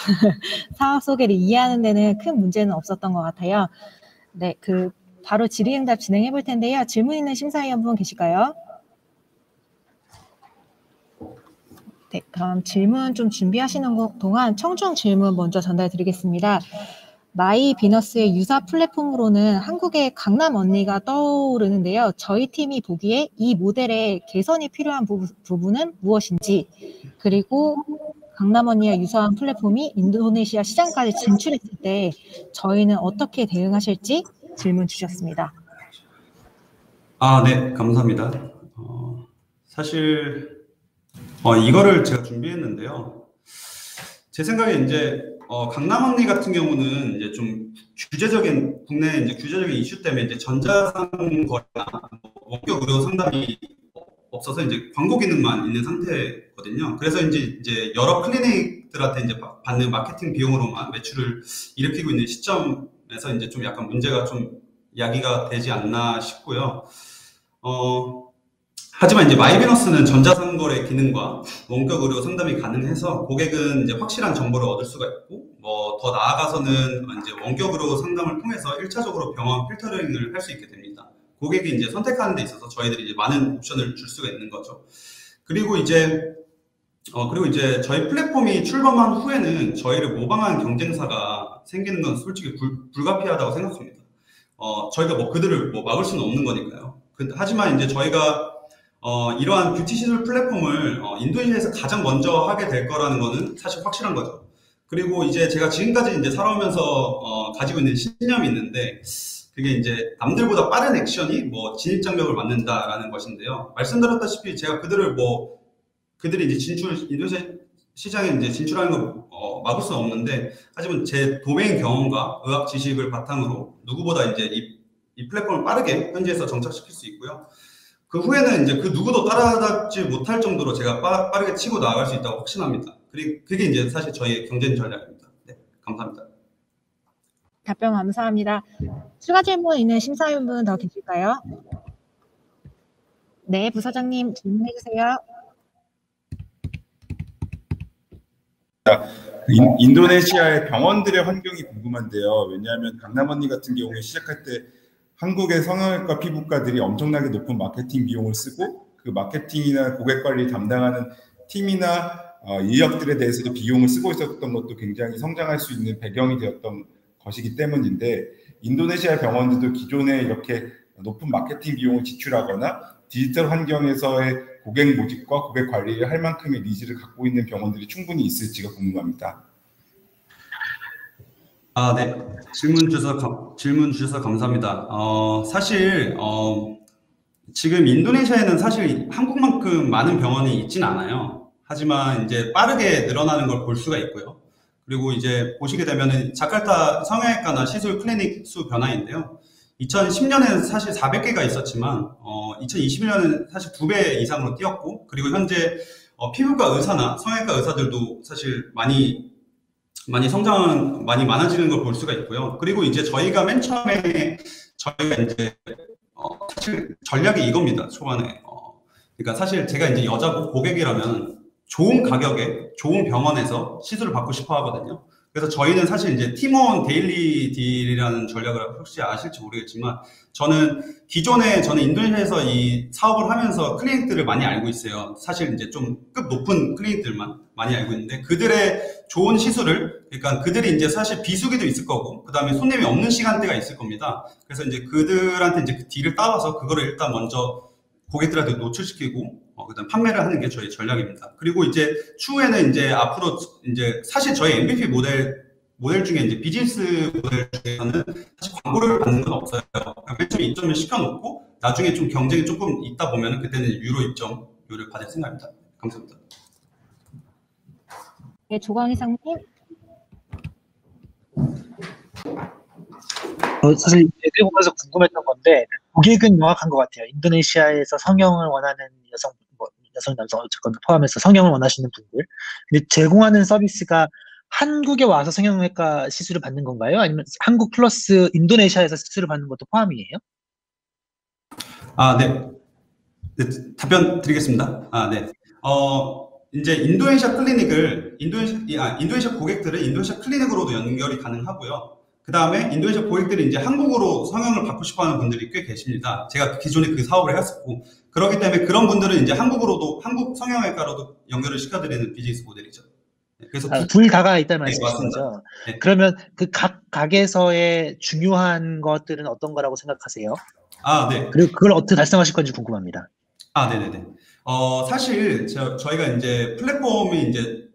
사업 소개를 이해하는 데는 큰 문제는 없었던 것 같아요. 네, 바로 질의응답 진행해 볼 텐데요. 질문 있는 심사위원분 계실까요? 네, 그럼 질문 좀 준비하시는 동안 청중 질문 먼저 전달 드리겠습니다. 마이비너스의 유사 플랫폼으로는 한국의 강남 언니가 떠오르는데요. 저희 팀이 보기에 이 모델의 개선이 필요한 부분은 무엇인지, 그리고 강남 언니와 유사한 플랫폼이 인도네시아 시장까지 진출했을 때 저희는 어떻게 대응하실지 질문 주셨습니다. 네, 감사합니다. 사실 이거를 제가 준비했는데요. 제 생각에 이제 강남 언니 같은 경우는 이제 좀 국내 이제 규제적인 이슈 때문에 이제 전자상거래나 원격 의료 상담이 없어서 이제 광고 기능만 있는 상태거든요. 그래서 이제 여러 클리닉들한테 이제 받는 마케팅 비용으로만 매출을 일으키고 있는 시점에서 이제 좀 약간 문제가 좀 야기가 되지 않나 싶고요. 하지만 이제 마이비너스는 전자상거래 기능과 원격 의료 상담이 가능해서 고객은 이제 확실한 정보를 얻을 수가 있고, 더 나아가서는 이제 원격 의료 상담을 통해서 1차적으로 병원 필터링을 할 수 있게 됩니다. 고객이 이제 선택하는 데 있어서 저희들이 이제 많은 옵션을 줄 수가 있는 거죠. 그리고 이제 저희 플랫폼이 출범한 후에는 저희를 모방한 경쟁사가 생기는 건 솔직히 불가피하다고 생각합니다. 저희가 그들을 막을 수는 없는 거니까요. 하지만 이제 저희가 이러한 뷰티 시술 플랫폼을 인도네시아에서 가장 먼저 하게 될 거라는 거는 사실 확실한 거죠. 그리고 이제 제가 지금까지 이제 살아오면서 가지고 있는 신념이 있는데, 그게 이제 남들보다 빠른 액션이 진입장벽을 만든다라는 것인데요. 말씀드렸다시피 제가 그들이 이제 인도네시아 시장에 이제 진출하는 걸 막을 수는 없는데, 하지만 제 도메인 경험과 의학 지식을 바탕으로 누구보다 이제 이 플랫폼을 빠르게 현지에서 정착시킬 수 있고요. 그 후에는 이제 그 누구도 따라잡지 못할 정도로 제가 빠르게 치고 나아갈 수 있다고 확신합니다. 그리고 그게 이제 사실 저희의 경쟁 전략입니다. 네, 감사합니다. 답변 감사합니다. 추가 질문 있는 심사위원분 더 계실까요? 네, 부사장님 질문해 주세요. 인도네시아의 병원들의 환경이 궁금한데요. 왜냐하면 강남 언니 같은 경우에 시작할 때 한국의 성형외과 피부과들이 엄청나게 높은 마케팅 비용을 쓰고, 그 마케팅이나 고객 관리 담당하는 팀이나 인력들에 대해서도 비용을 쓰고 있었던 것도 굉장히 성장할 수 있는 배경이 되었던 것이기 때문인데, 인도네시아 병원들도 기존에 이렇게 높은 마케팅 비용을 지출하거나 디지털 환경에서의 고객 모집과 고객 관리를 할 만큼의 니즈를 갖고 있는 병원들이 충분히 있을지가 궁금합니다. 네. 질문 주셔서 감사합니다. 사실 지금 인도네시아에는 사실 한국만큼 많은 병원이 있진 않아요. 하지만 이제 빠르게 늘어나는 걸 볼 수가 있고요. 그리고 이제 보시게 되면은 자카르타 성형외과나 시술 클리닉 수 변화인데요. 2010년에는 사실 400개가 있었지만 2021년에는 사실 2배 이상으로 뛰었고, 그리고 현재 피부과 의사나 성형외과 의사들도 사실 많이 많아지는 걸 볼 수가 있고요. 그리고 이제 저희가 맨 처음에 저희가 이제 사실 전략이 이겁니다. 초반에 그러니까 사실 제가 이제 여자고 고객이라면 좋은 가격에 좋은 병원에서 시술을 받고 싶어 하거든요. 그래서 저희는 사실 이제 팀원 데일리 딜이라는 전략을 혹시 아실지 모르겠지만, 저는 인도네시아에서 이 사업을 하면서 클리닉들을 많이 알고 있어요. 사실 이제 좀 급 높은 클리닉들만 많이 알고 있는데, 그들의 좋은 시술을, 그러니까 그들이 이제 사실 비수기도 있을 거고, 그 다음에 손님이 없는 시간대가 있을 겁니다. 그래서 이제 그들한테 이제 그 딜을 따와서 그거를 일단 먼저 고객들한테 노출시키고, 그다음 판매를 하는 게 저희 전략입니다. 그리고 이제 추후에는 이제 앞으로 이제 사실 저희 MVP 모델 중에 이제 비즈니스 모델 중에서는 사실 광고를 받는 건 없어요. 맨 처음에 입점을 시켜놓고 나중에 좀 경쟁이 조금 있다 보면은 그때는 유료 입점료를 받을 생각입니다. 감사합니다. 네, 조광희 상님. 사실 얘기를 보면서 궁금했던 건데, 고객은 명확한 것 같아요. 인도네시아에서 성형을 원하는 여성, 남성 어쨌건 포함해서 성형을 원하시는 분들. 근데 제공하는 서비스가 한국에 와서 성형외과 시술을 받는 건가요? 아니면 한국 플러스 인도네시아에서 시술을 받는 것도 포함이에요? 아, 네. 네, 답변 드리겠습니다. 아, 네. 이제 인도네시아 클리닉을, 인도네시아 고객들은 인도네시아 클리닉으로도 연결이 가능하고요. 그 다음에 인도네시아 고객들이 이제 한국으로 성형을 받고 싶어 하는 분들이 꽤 계십니다. 제가 기존에 그 사업을 했었고, 그렇기 때문에 그런 분들은 이제 한국 성형외과로도 연결을 시켜드리는 비즈니스 모델이죠. 그래서 둘 다가 있다는 네, 말씀이시죠? 네. 그러면 그 각 각에서의 중요한 것들은 어떤 거라고 생각하세요? 아, 네. 그리고 그걸 어떻게 달성하실 건지 궁금합니다. 아, 네네네. 사실 저희가 이제 플랫폼이 이제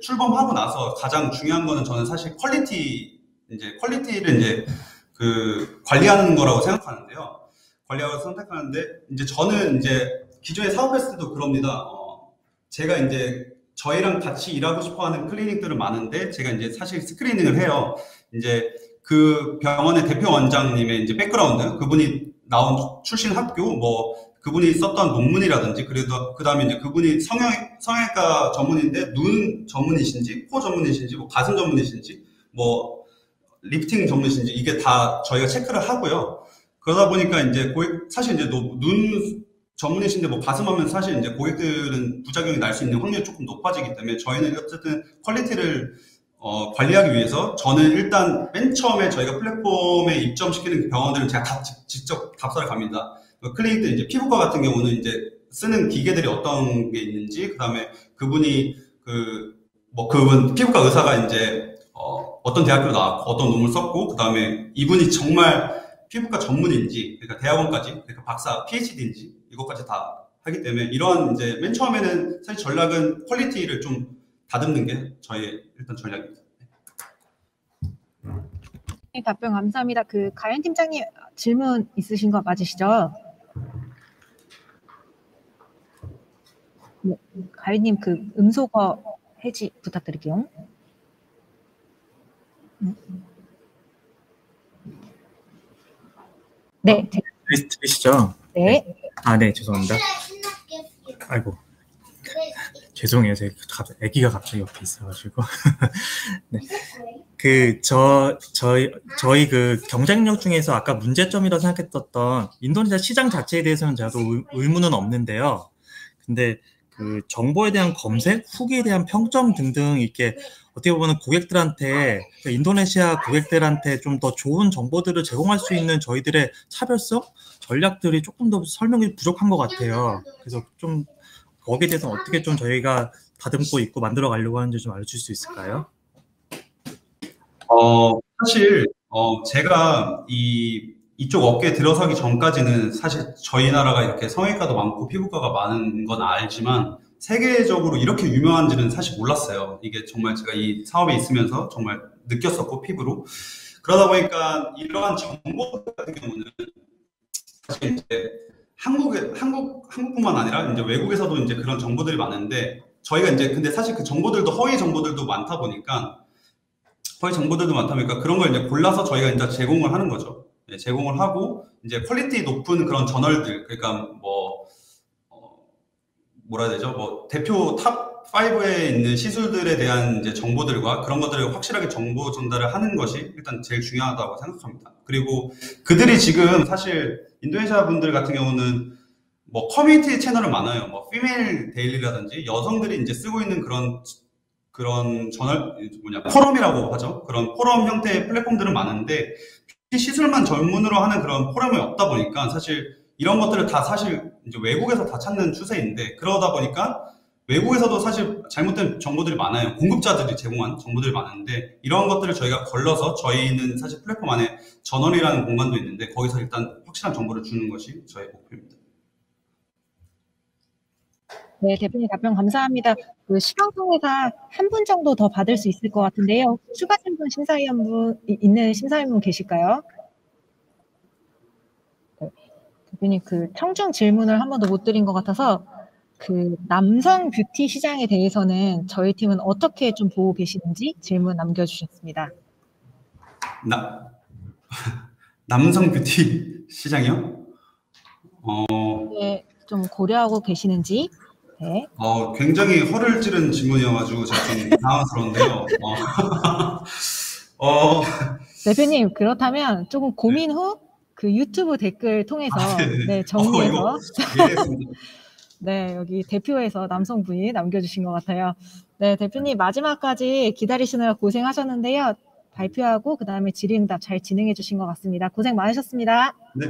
출범하고 나서 가장 중요한 거는 저는 사실 퀄리티를 이제 그 관리하는 거라고 생각하는데요. 관리하고 선택하는데 이제 저는 이제 기존에 사업했을 때도 그럽니다. 제가 이제 저희랑 같이 일하고 싶어하는 클리닉들은 많은데 제가 이제 사실 스크리닝을 해요. 이제 그 병원의 대표 원장님의 이제 백그라운드, 그분이 나온 출신 학교, 뭐 그분이 썼던 논문이라든지, 그래도 그 다음에 이제 그분이 성형외과 전문인데 눈 전문이신지, 코 전문이신지, 뭐 가슴 전문이신지, 뭐 리프팅 전문이신지 이게 다 저희가 체크를 하고요. 그러다 보니까 이제 사실 이제 눈 전문이신데 뭐 가슴 하면 사실 이제 고객들은 부작용이 날 수 있는 확률이 조금 높아지기 때문에 저희는 어쨌든 퀄리티를 관리하기 위해서 저는 일단 맨 처음에 저희가 플랫폼에 입점시키는 병원들은 제가 다 직접 답사를 갑니다. 클리닉들 이제 피부과 같은 경우는 이제 쓰는 기계들이 어떤 게 있는지, 그 다음에 그분이 그분 피부과 의사가 이제 어떤 대학교로 나왔고 어떤 논문을 썼고, 그 다음에 이분이 정말 피부과 전문인지, 그러니까 대학원까지, 그러니까 박사, PhD인지 이것까지 다 하기 때문에 이런 이제 맨 처음에는 사실 전략은 퀄리티를 좀 다듬는 게 저희 일단 전략입니다. 네, 답변 감사합니다. 그 가연 팀장님 질문 있으신 거 맞으시죠? 네, 가연님 그 음소거 해지 부탁드릴게요. 네, 들으시죠? 네. 아, 네, 죄송합니다. 아이고, 죄송해요. 제가 아기가 갑자기 옆에 있어가지고. 네. 저희 그 경쟁력 중에서 아까 문제점이라고 생각했던 인도네시아 시장 자체에 대해서는 저도 의문은 없는데요. 근데 그 정보에 대한 검색, 후기에 대한 평점 등등 이렇게 어떻게 보면 고객들한테, 인도네시아 고객들한테 좀 더 좋은 정보들을 제공할 수 있는 저희들의 차별성 전략들이 조금 더 설명이 부족한 것 같아요. 그래서 좀 거기에 대해서 어떻게 좀 저희가 다듬고 있고 만들어 가려고 하는지 좀 알려줄 수 있을까요? 사실 제가 이쪽 업계에 들어서기 전까지는 사실 저희 나라가 이렇게 성형외과도 많고 피부과가 많은 건 알지만 세계적으로 이렇게 유명한지는 사실 몰랐어요. 이게 정말 제가 이 사업에 있으면서 정말 느꼈었고, 피부로. 그러다 보니까 이러한 정보 같은 경우는 사실 이제 한국뿐만 아니라 이제 외국에서도 이제 그런 정보들이 많은데 저희가 이제 근데 사실 그 정보들도 허위 정보들도 많다 보니까 그런 걸 이제 골라서 저희가 이제 제공을 하는 거죠. 네, 제공을 하고 이제 퀄리티 높은 그런 저널들, 그러니까 뭐라 해야 되죠? 뭐 대표 탑 5에 있는 시술들에 대한 이제 정보들과 그런 것들을 확실하게 정보 전달을 하는 것이 일단 제일 중요하다고 생각합니다. 그리고 그들이 지금 사실 인도네시아 분들 같은 경우는 뭐 커뮤니티 채널은 많아요. 뭐 피메일 데일리라든지 여성들이 이제 쓰고 있는 그런 저널 포럼이라고 하죠. 그런 포럼 형태의 플랫폼들은 많은데 시술만 전문으로 하는 그런 포럼이 없다 보니까 사실 이런 것들을 다 사실 이제 외국에서 다 찾는 추세인데, 그러다 보니까 외국에서도 사실 잘못된 정보들이 많아요. 공급자들이 제공한 정보들이 많은데 이런 것들을 저희가 걸러서 저희는 사실 플랫폼 안에 저널이라는 공간도 있는데 거기서 일단 확실한 정보를 주는 것이 저희 목표입니다. 네, 대표님 답변 감사합니다. 그 시방통해사 한 분 정도 더 받을 수 있을 것 같은데요. 추가 질문 심사위원 계실까요? 네, 대표님 그 청중 질문을 한 번도 못 드린 것 같아서 그 남성 뷰티 시장에 대해서는 저희 팀은 어떻게 좀 보고 계시는지 질문 남겨주셨습니다. 남성 뷰티 시장이요? 네, 좀 고려하고 계시는지. 네. 굉장히 허를 찌른 질문이어가지고 제가 좀 당황스러운데요. 대표님, 그렇다면 조금 고민 후 그 유튜브 댓글 통해서 네, 정리해서 네, 여기 대표에서 남성분이 남겨주신 것 같아요. 네, 대표님 마지막까지 기다리시느라 고생하셨는데요. 발표하고 그 다음에 질의응답 잘 진행해 주신 것 같습니다. 고생 많으셨습니다. 네,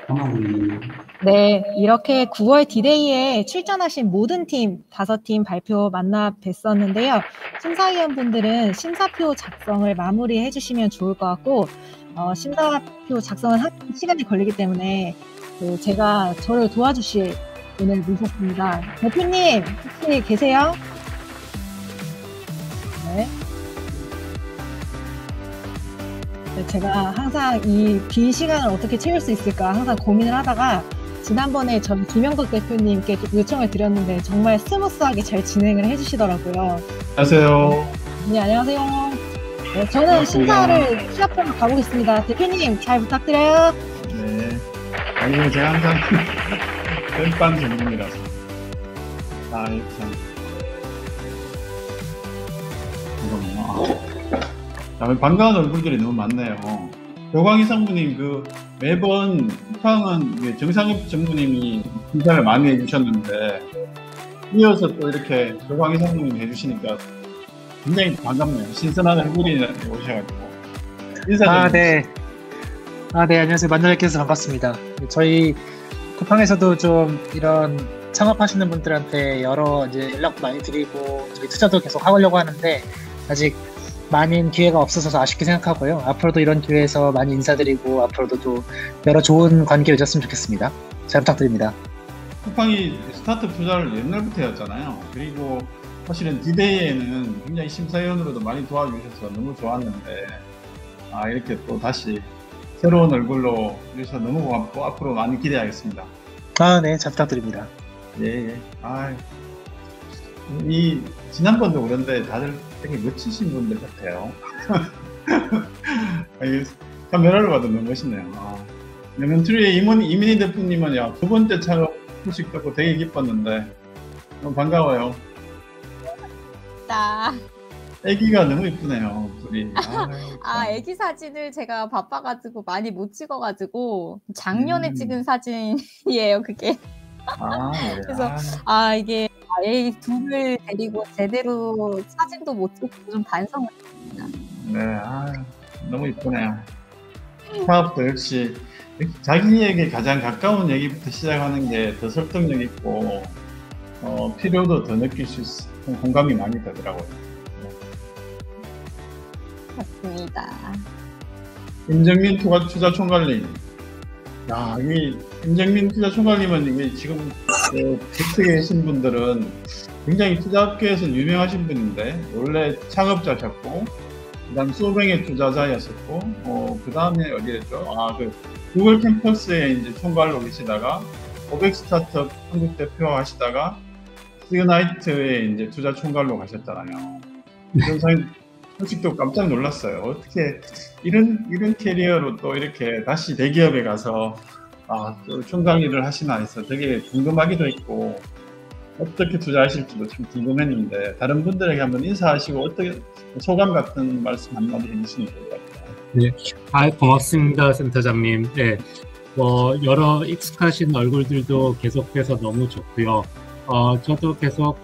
감사합니다. 네, 이렇게 9월 디데이에 출전하신 모든 팀, 5팀 발표 만나 뵀었는데요. 심사위원분들은 심사표 작성을 마무리해 주시면 좋을 것 같고, 심사표 작성은 시간이 걸리기 때문에 제가 저를 도와주실 분을 모셨습니다. 대표님, 혹시 계세요? 네. 제가 항상 이 빈 시간을 어떻게 채울 수 있을까 항상 고민을 하다가 지난번에 전 김영덕 대표님께 요청을 드렸는데 정말 스무스하게 잘 진행을 해주시더라고요. 안녕하세요. 네, 안녕하세요. 네, 저는 심사를 시합하러 가보겠습니다. 대표님 잘 부탁드려요. 네. 아니요, 제가 항상 땜빵 전문이라서. 이거 참. 잠깐만요. 반가운 얼굴들이 너무 많네요. 조광희 상무님, 매번 쿠팡은 정상엽 정부님이 인사를 많이 해주셨는데, 이어서 또 이렇게 조광희 상무님 해주시니까 굉장히 반갑네요. 신선한 얼굴이 오셔가지고. 인사 좀. 네, 안녕하세요. 만나 뵙게 해서 반갑습니다. 저희 쿠팡에서도 좀 이런 창업하시는 분들한테 여러 이제 연락도 많이 드리고, 저희 투자도 계속 하려고 하는데, 아직 많은 기회가 없어서 아쉽게 생각하고요. 앞으로도 이런 기회에서 많이 인사드리고 앞으로도 또 여러 좋은 관계 맺었으면 좋겠습니다. 잘 부탁드립니다. 쿠팡이 스타트업 투자를 옛날부터 해왔잖아요. 그리고 사실은 디데이에는 굉장히 심사위원으로도 많이 도와주셔서 너무 좋았는데 이렇게 또 다시 새로운 얼굴로 해주셔서 너무 고맙고 앞으로 많이 기대하겠습니다. 네, 잘 부탁드립니다. 예. 지난번도 그런데 다들 되게 멋지신 분들 같아요. 카메라를 봐도 너무 멋있네요. 레몬트리의 이민희 대표님은 두 번째 창업 소식 듣고 되게 기뻤는데 너무 반가워요. 애기가 너무 이쁘네요, 둘이. 애기 사진을 제가 바빠가지고 많이 못 찍어가지고 작년에 찍은 사진이에요, 그게. 네. 그래서 이게 애 둘을 데리고 제대로 사진도 못 찍고 좀 반성을 했습니다. 네, 너무 이쁘네요. 사업도 역시 자기에게 가장 가까운 얘기부터 시작하는 게 더 설득력 있고 필요도 더 느낄 수 있어 공감이 많이 되더라고요. 맞습니다. 임정민 투자총괄님. 이 임정민 투자총괄님은 이게 지금 객석에 계신 분들은 굉장히 투자학계에서 유명하신 분인데 원래 창업자셨고 그다음 소뱅의 투자자였었고 그 다음에 어디였죠? 구글 캠퍼스에 이제 총괄로 계시다가 고백 스타트업 한국 대표 하시다가 시그나이트에 이제 투자 총괄로 가셨잖아요. 그런 소식도 깜짝 놀랐어요. 어떻게 이런 캐리어로 또 이렇게 다시 대기업에 가서 또 총괄 일을 하시나 해서 되게 궁금하기도 했고 어떻게 투자하실지도 참 궁금했는데 다른 분들에게 한번 인사하시고 어떻게 소감 같은 말씀 한마디 해주시면 좋을 것 같아요. 네, 고맙습니다, 센터장님. 네, 여러 익숙하신 얼굴들도 계속해서 너무 좋고요. 저도 계속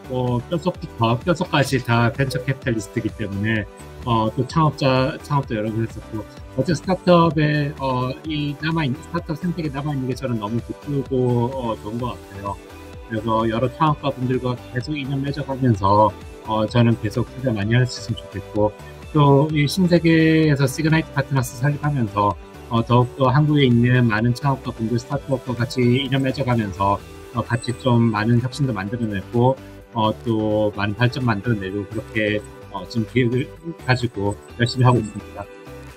뼛속까지 다 벤처 캐피탈리스트이기 때문에 또 창업도 여러 번 했었고 어제 스타트업에 스타트업 생태계 남아있는 게 저는 너무 기쁘고 좋은 것 같아요. 그래서 여러 창업가 분들과 계속 인연 맺어가면서 저는 계속 투자 많이 할 수 있으면 좋겠고 또 이 신세계에서 시그나이트 파트너스 설립하면서 더욱더 한국에 있는 많은 창업가 분들 스타트업과 같이 인연 맺어가면서 같이 좀 많은 혁신도 만들어내고 또 많은 발전 만들어내고 그렇게 지금 계획을 가지고 열심히 하고 있습니다.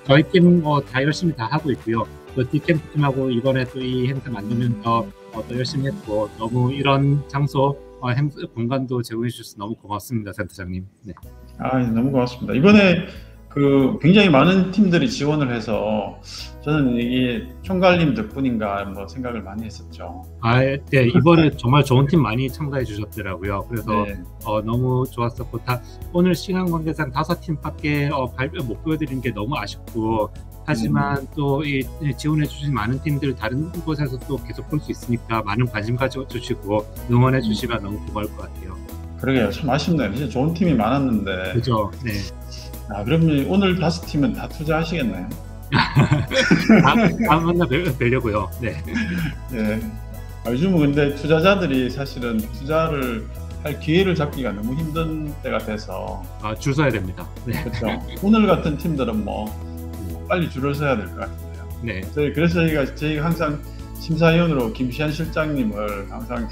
저희 팀은 다 열심히 다 하고 있고요. 또 디캠프 팀하고 이번에 또 이 행사 만들면서 더 열심히 했고 너무 이런 장소 공간도 제공해 주셔서 너무 고맙습니다, 센터장님. 네. 너무 고맙습니다. 이번에 굉장히 많은 팀들이 지원을 해서 저는 이게 총괄님 덕분인가 뭐 생각을 많이 했었죠. 네, 이번에 정말 좋은 팀 많이 참가해 주셨더라고요. 그래서 네. 너무 좋았었고, 오늘 시간 관계상 5팀밖에 발표 못 보여드리는 게 너무 아쉽고, 하지만 또 이 지원해 주신 많은 팀들 다른 곳에서 또 계속 볼 수 있으니까 많은 관심 가져주시고 응원해 주시면 너무 고마울 것 같아요. 그러게요. 참 아쉽네요. 진짜 좋은 팀이 많았는데. 그죠. 네. 그러면 오늘 5팀은 다 투자하시겠나요? 다음 만나 뵈려고요. 네. 네. 요즘은 근데 투자자들이 사실은 투자를 할 기회를 잡기가 너무 힘든 때가 돼서 줄 서야 됩니다. 네. 그렇죠. 오늘 같은 팀들은 뭐 빨리 줄을 서야 될 것 같은데요. 네. 그래서 저희가 항상 심사위원으로 김시한 실장님을 항상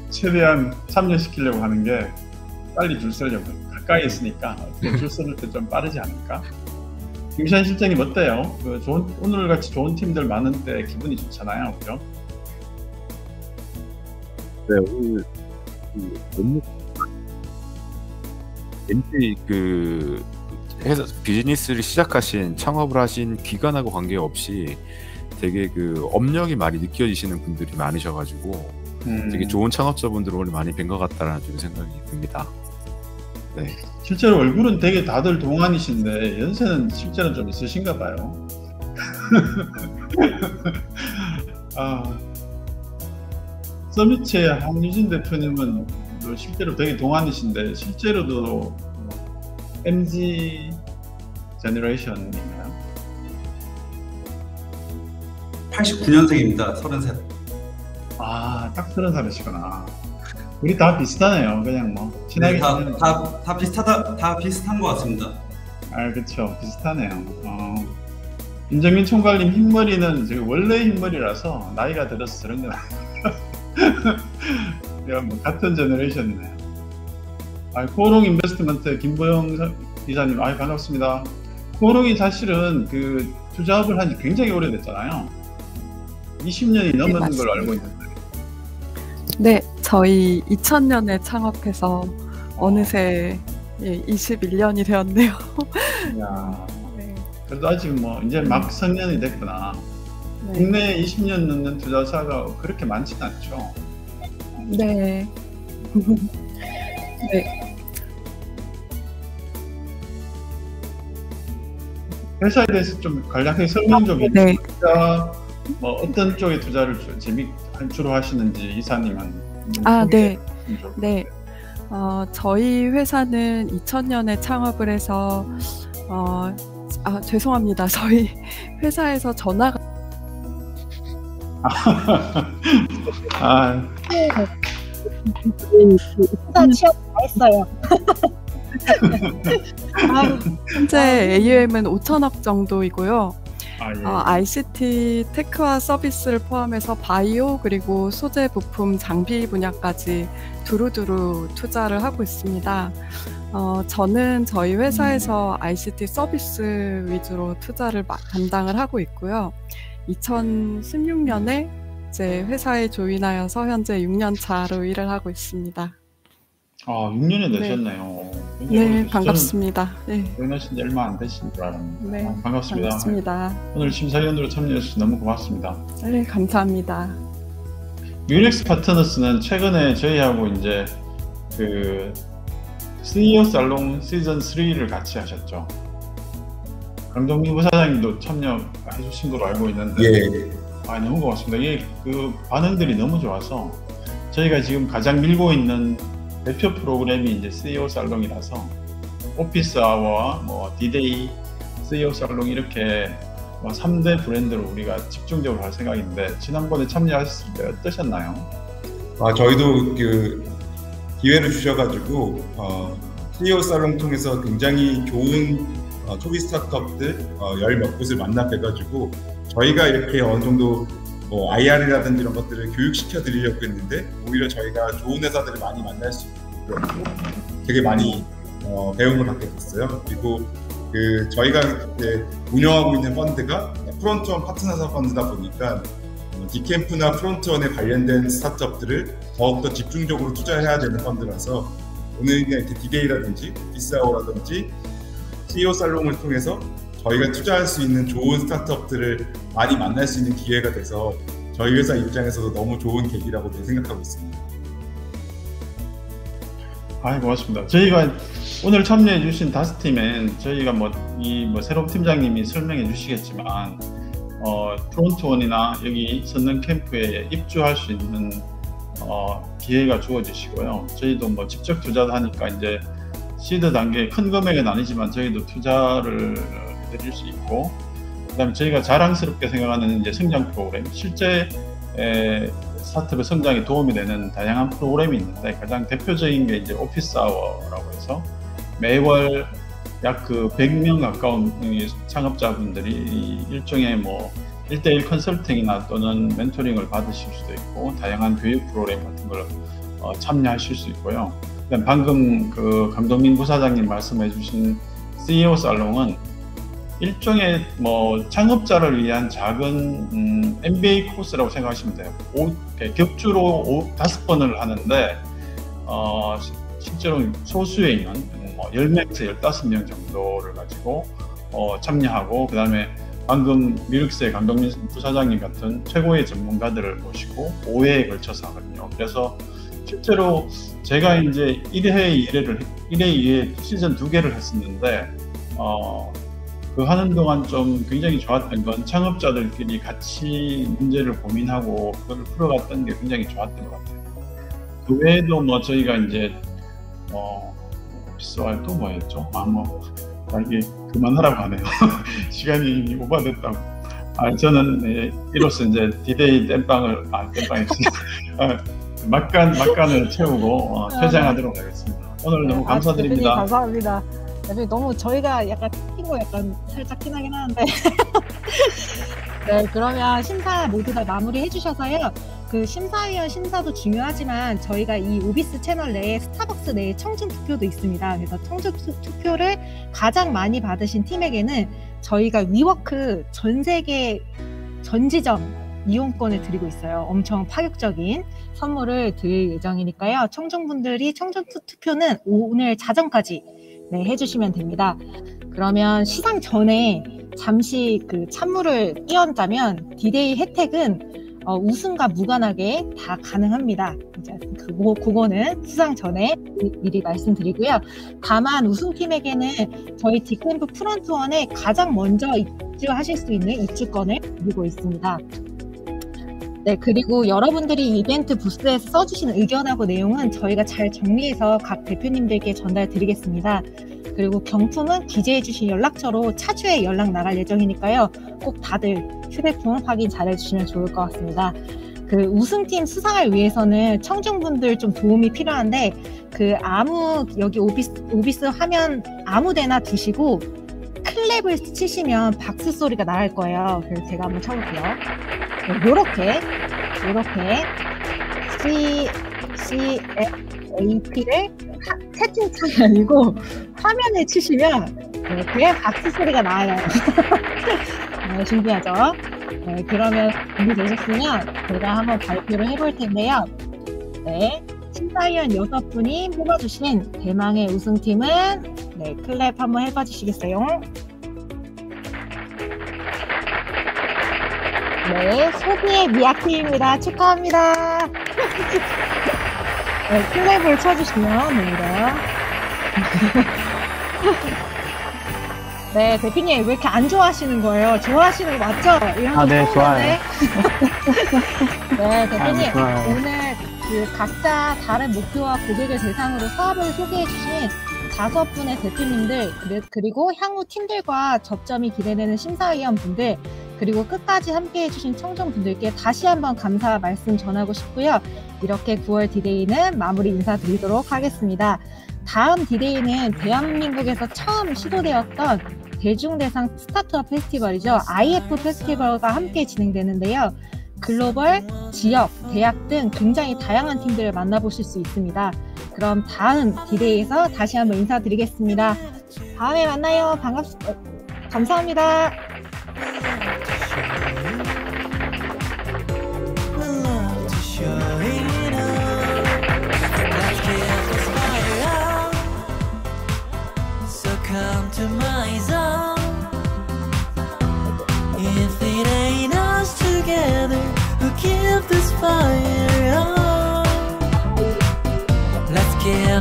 최대한 참여시키려고 하는 게 빨리 줄 서려고 가까이 있으니까 줄 서는 때 좀 빠르지 않을까? 김시한 실장님 어때요? 오늘 같이 좋은 팀들 많은데 기분이 좋잖아요, 그죠? 네, 오늘 너무 왠지 회사 비즈니스를 시작하신 창업을 하신 기간하고 관계없이 되게 업력이 많이 느껴지시는 분들이 많으셔가지고 되게 좋은 창업자분들을 오늘 많이 뵌 것 같다라는 좀 생각이 듭니다. 네. 실제로 얼굴은 되게 다들 동안이신데 연세는 실제로 좀 있으신가 봐요. 서밋의 한유진 대표님은 실제로 되게 동안이신데 실제로도 MZ 제너레이션인가요? 89년생입니다. 33. 딱 30살이시구나. 우리 다 비슷하네요. 그냥 뭐 친하게 다 비슷한 것 같습니다. 그렇죠. 비슷하네요. 임정민 총괄님 흰머리는 지금 원래 흰머리라서 나이가 들어서 저런 건 아니에요. 뭐 같은 제너레이션이네요. 코오롱 인베스트먼트 김보영 기자님, 반갑습니다. 코오롱이 사실은 투자업을 한 지 굉장히 오래됐잖아요. 20년이 넘은 걸로 알고 있는데. 네, 저희 2000년에 창업해서 어느새 21년이 되었네요. 이야, 그래도 아직 뭐 이제 막 성년이 됐구나. 네. 국내에 20년 넘는 투자사가 그렇게 많지는 않죠. 네. 네. 회사에 대해서 좀 간략하게 설명 좀 해주세요. 네. 뭐 어떤 쪽에 투자를 주로 하시는지 이사님은. 네. 네. 저희 회사는 2000년에 창업을 해서 죄송합니다. 저희 회사에서 전화가 투자 취업 다 했어요. 현재 AUM은 5천억 정도이고요. 예. ICT 테크와 서비스를 포함해서 바이오 그리고 소재 부품 장비 분야까지 두루두루 투자를 하고 있습니다. 저는 저희 회사에서 ICT 서비스 위주로 투자를 담당을 하고 있고요. 2016년에 이제 회사에 조인하여서 현재 6년 차로 일을 하고 있습니다. 6년이 되셨네요. 네, 반갑습니다. 네. 조인하신 지 얼마 안 되신 줄 알았는데. 네, 반갑습니다. 반갑습니다. 오늘 심사위원으로 참여해주셔서 너무 고맙습니다. 네, 감사합니다. 유렉스 파트너스는 최근에 저희하고 이제 CEO 살롱 시즌 3를 같이 하셨죠. 강동민 부사장님도 참여해 주신 걸로 알고 있는데. 예. 너무 고맙습니다. 이게 반응들이 너무 좋아서 저희가 지금 가장 밀고 있는 대표 프로그램이 이제 CEO 살롱이라서 오피스 아워와 뭐 디데이, CEO 살롱 이렇게 3대 브랜드로 우리가 집중적으로 할 생각인데 지난번에 참여하셨을 때 어떠셨나요? 저희도 기회를 주셔가지고 CEO 살롱 통해서 굉장히 좋은 초기 스타트업들 10몇 곳을 만나 뵈가지고 저희가 이렇게 어느 정도 IR이라든지 이런 것들을 교육시켜 드리려고 했는데 오히려 저희가 좋은 회사들을 많이 만날 수 있고 되게 많이 배움을 받게 됐어요. 그리고 저희가 운영하고 있는 펀드가 프론트원 파트너사 펀드다 보니까 디캠프나 프론트원에 관련된 스타트업들을 더욱더 집중적으로 투자해야 되는 펀드라서 오늘 이렇게 디데이라든지 비싸오라든지 CEO 살롱을 통해서 저희가 투자할 수 있는 좋은 스타트업들을 많이 만날 수 있는 기회가 돼서 저희 회사 입장에서도 너무 좋은 계기라고 생각하고 있습니다. 고맙습니다. 저희가 오늘 참여해 주신 다스팀엔 저희가 새로운 팀장님이 설명해 주시겠지만 프론트원이나 여기 선릉 캠프에 입주할 수 있는 기회가 주어지시고요. 저희도 직접 투자도 하니까 이제 시드 단계 큰 금액은 아니지만 저희도 투자를 해드릴 수 있고, 그다음에 저희가 자랑스럽게 생각하는 이제 성장 프로그램, 실제 스타트업 성장에 도움이 되는 다양한 프로그램이 있는데 가장 대표적인 게 이제 오피스 아워라고 해서 매월 약 100명 가까운 창업자분들이 일종의 1대1 컨설팅이나 또는 멘토링을 받으실 수도 있고 다양한 교육 프로그램 같은 걸 참여하실 수 있고요. 방금 강동민 부사장님 말씀해 주신 CEO 살롱은 일종의 창업자를 위한 작은 MBA 코스라고 생각하시면 돼요. 격주로 5번을 하는데 실제로 소수에 있는 10명에서 15명 정도를 가지고 참여하고, 그 다음에 방금 미륵스의 강동민 부사장님 같은 최고의 전문가들을 모시고 5회에 걸쳐서 하거든요. 그래서 실제로 제가 이제 1회, 2회 시즌 2개를 했었는데 그 하는 동안 좀 굉장히 좋았던 건 창업자들끼리 같이 문제를 고민하고 그걸 풀어갔던 게 굉장히 좋았던 것 같아요. 그 외에도 저희가 이제 오피스와의 또 뭐였죠? 이게 그만하라고 하네요. 시간이 오버됐다고. 저는 이로써 이제 디데이 땜빵을 막간을 채우고 퇴장하도록 하겠습니다. 오늘 너무 감사드립니다. 대표님 감사합니다. 대표님 너무 저희가 약간 튀긴 거 살짝 티나긴 하는데 네, 그러면 심사 모두 다 마무리해 주셔서요. 그 심사위원 심사도 중요하지만 저희가 이 오비스 채널 내에 스타벅스 내에 청중 투표도 있습니다. 그래서 청중 투표를 가장 많이 받으신 팀에게는 저희가 위워크 전 세계 전 지점 이용권을 드리고 있어요. 엄청 파격적인 선물을 드릴 예정이니까요. 청중분들이 청중 투표는 오늘 자정까지 해주시면 됩니다. 그러면 시상 전에 잠시 찬물을 끼얹자면 디데이 혜택은 우승과 무관하게 다 가능합니다. 이제 그거는 수상 전에 미리 말씀드리고요. 다만 우승팀에게는 저희 디캠프 프론트원에 가장 먼저 입주하실 수 있는 입주권을 드리고 있습니다. 네, 그리고 여러분들이 이벤트 부스에서 써주신 의견하고 내용은 저희가 잘 정리해서 각 대표님들께 전달 드리겠습니다. 그리고 경품은 기재해주신 연락처로 차주에 연락 나갈 예정이니까요. 꼭 다들 휴대폰 확인 잘 해주시면 좋을 것 같습니다. 그 우승팀 수상을 위해서는 청중분들 좀 도움이 필요한데 여기 오비스 화면 아무데나 두시고 클랩을 치시면 박수 소리가 나갈 거예요. 그래서 제가 한번 쳐볼게요. 요렇게 CAP를 채팅창이 아니고 화면에 치시면 그냥 박수 소리가 나와요. 신기하죠? 네, 그러면 준비되셨으면 제가 한번 발표를 해볼 텐데요. 네, 심사위원 6분이 뽑아주신 대망의 우승팀은 클랩 한번 해봐 주시겠어요? 네, 소비의 미약팀입니다. 축하합니다. 네, 클랩을 쳐주시면 됩니다. 네, 대표님 왜 이렇게 안 좋아하시는 거예요? 좋아하시는 거 맞죠? 네, 좋아요. 네, 대표님 오늘 각자 다른 목표와 고객을 대상으로 사업을 소개해 주신 5분의 대표님들 그리고 향후 팀들과 접점이 기대되는 심사위원분들 그리고 끝까지 함께해 주신 청중분들께 다시 한번 감사 말씀 전하고 싶고요. 이렇게 9월 디데이는 마무리 인사드리도록 하겠습니다. 다음 디데이는 대한민국에서 처음 시도되었던 대중대상 스타트업 페스티벌이죠. IF 페스티벌과 함께 진행되는데요. 글로벌, 지역, 대학 등 굉장히 다양한 팀들을 만나보실 수 있습니다. 그럼 다음 디데이에서 다시 한번 인사드리겠습니다. 다음에 만나요. 감사합니다. Come to my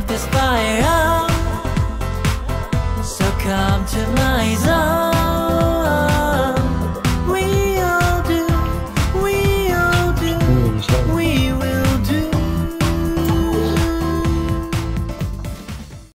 keep this fire on. So come to my zone.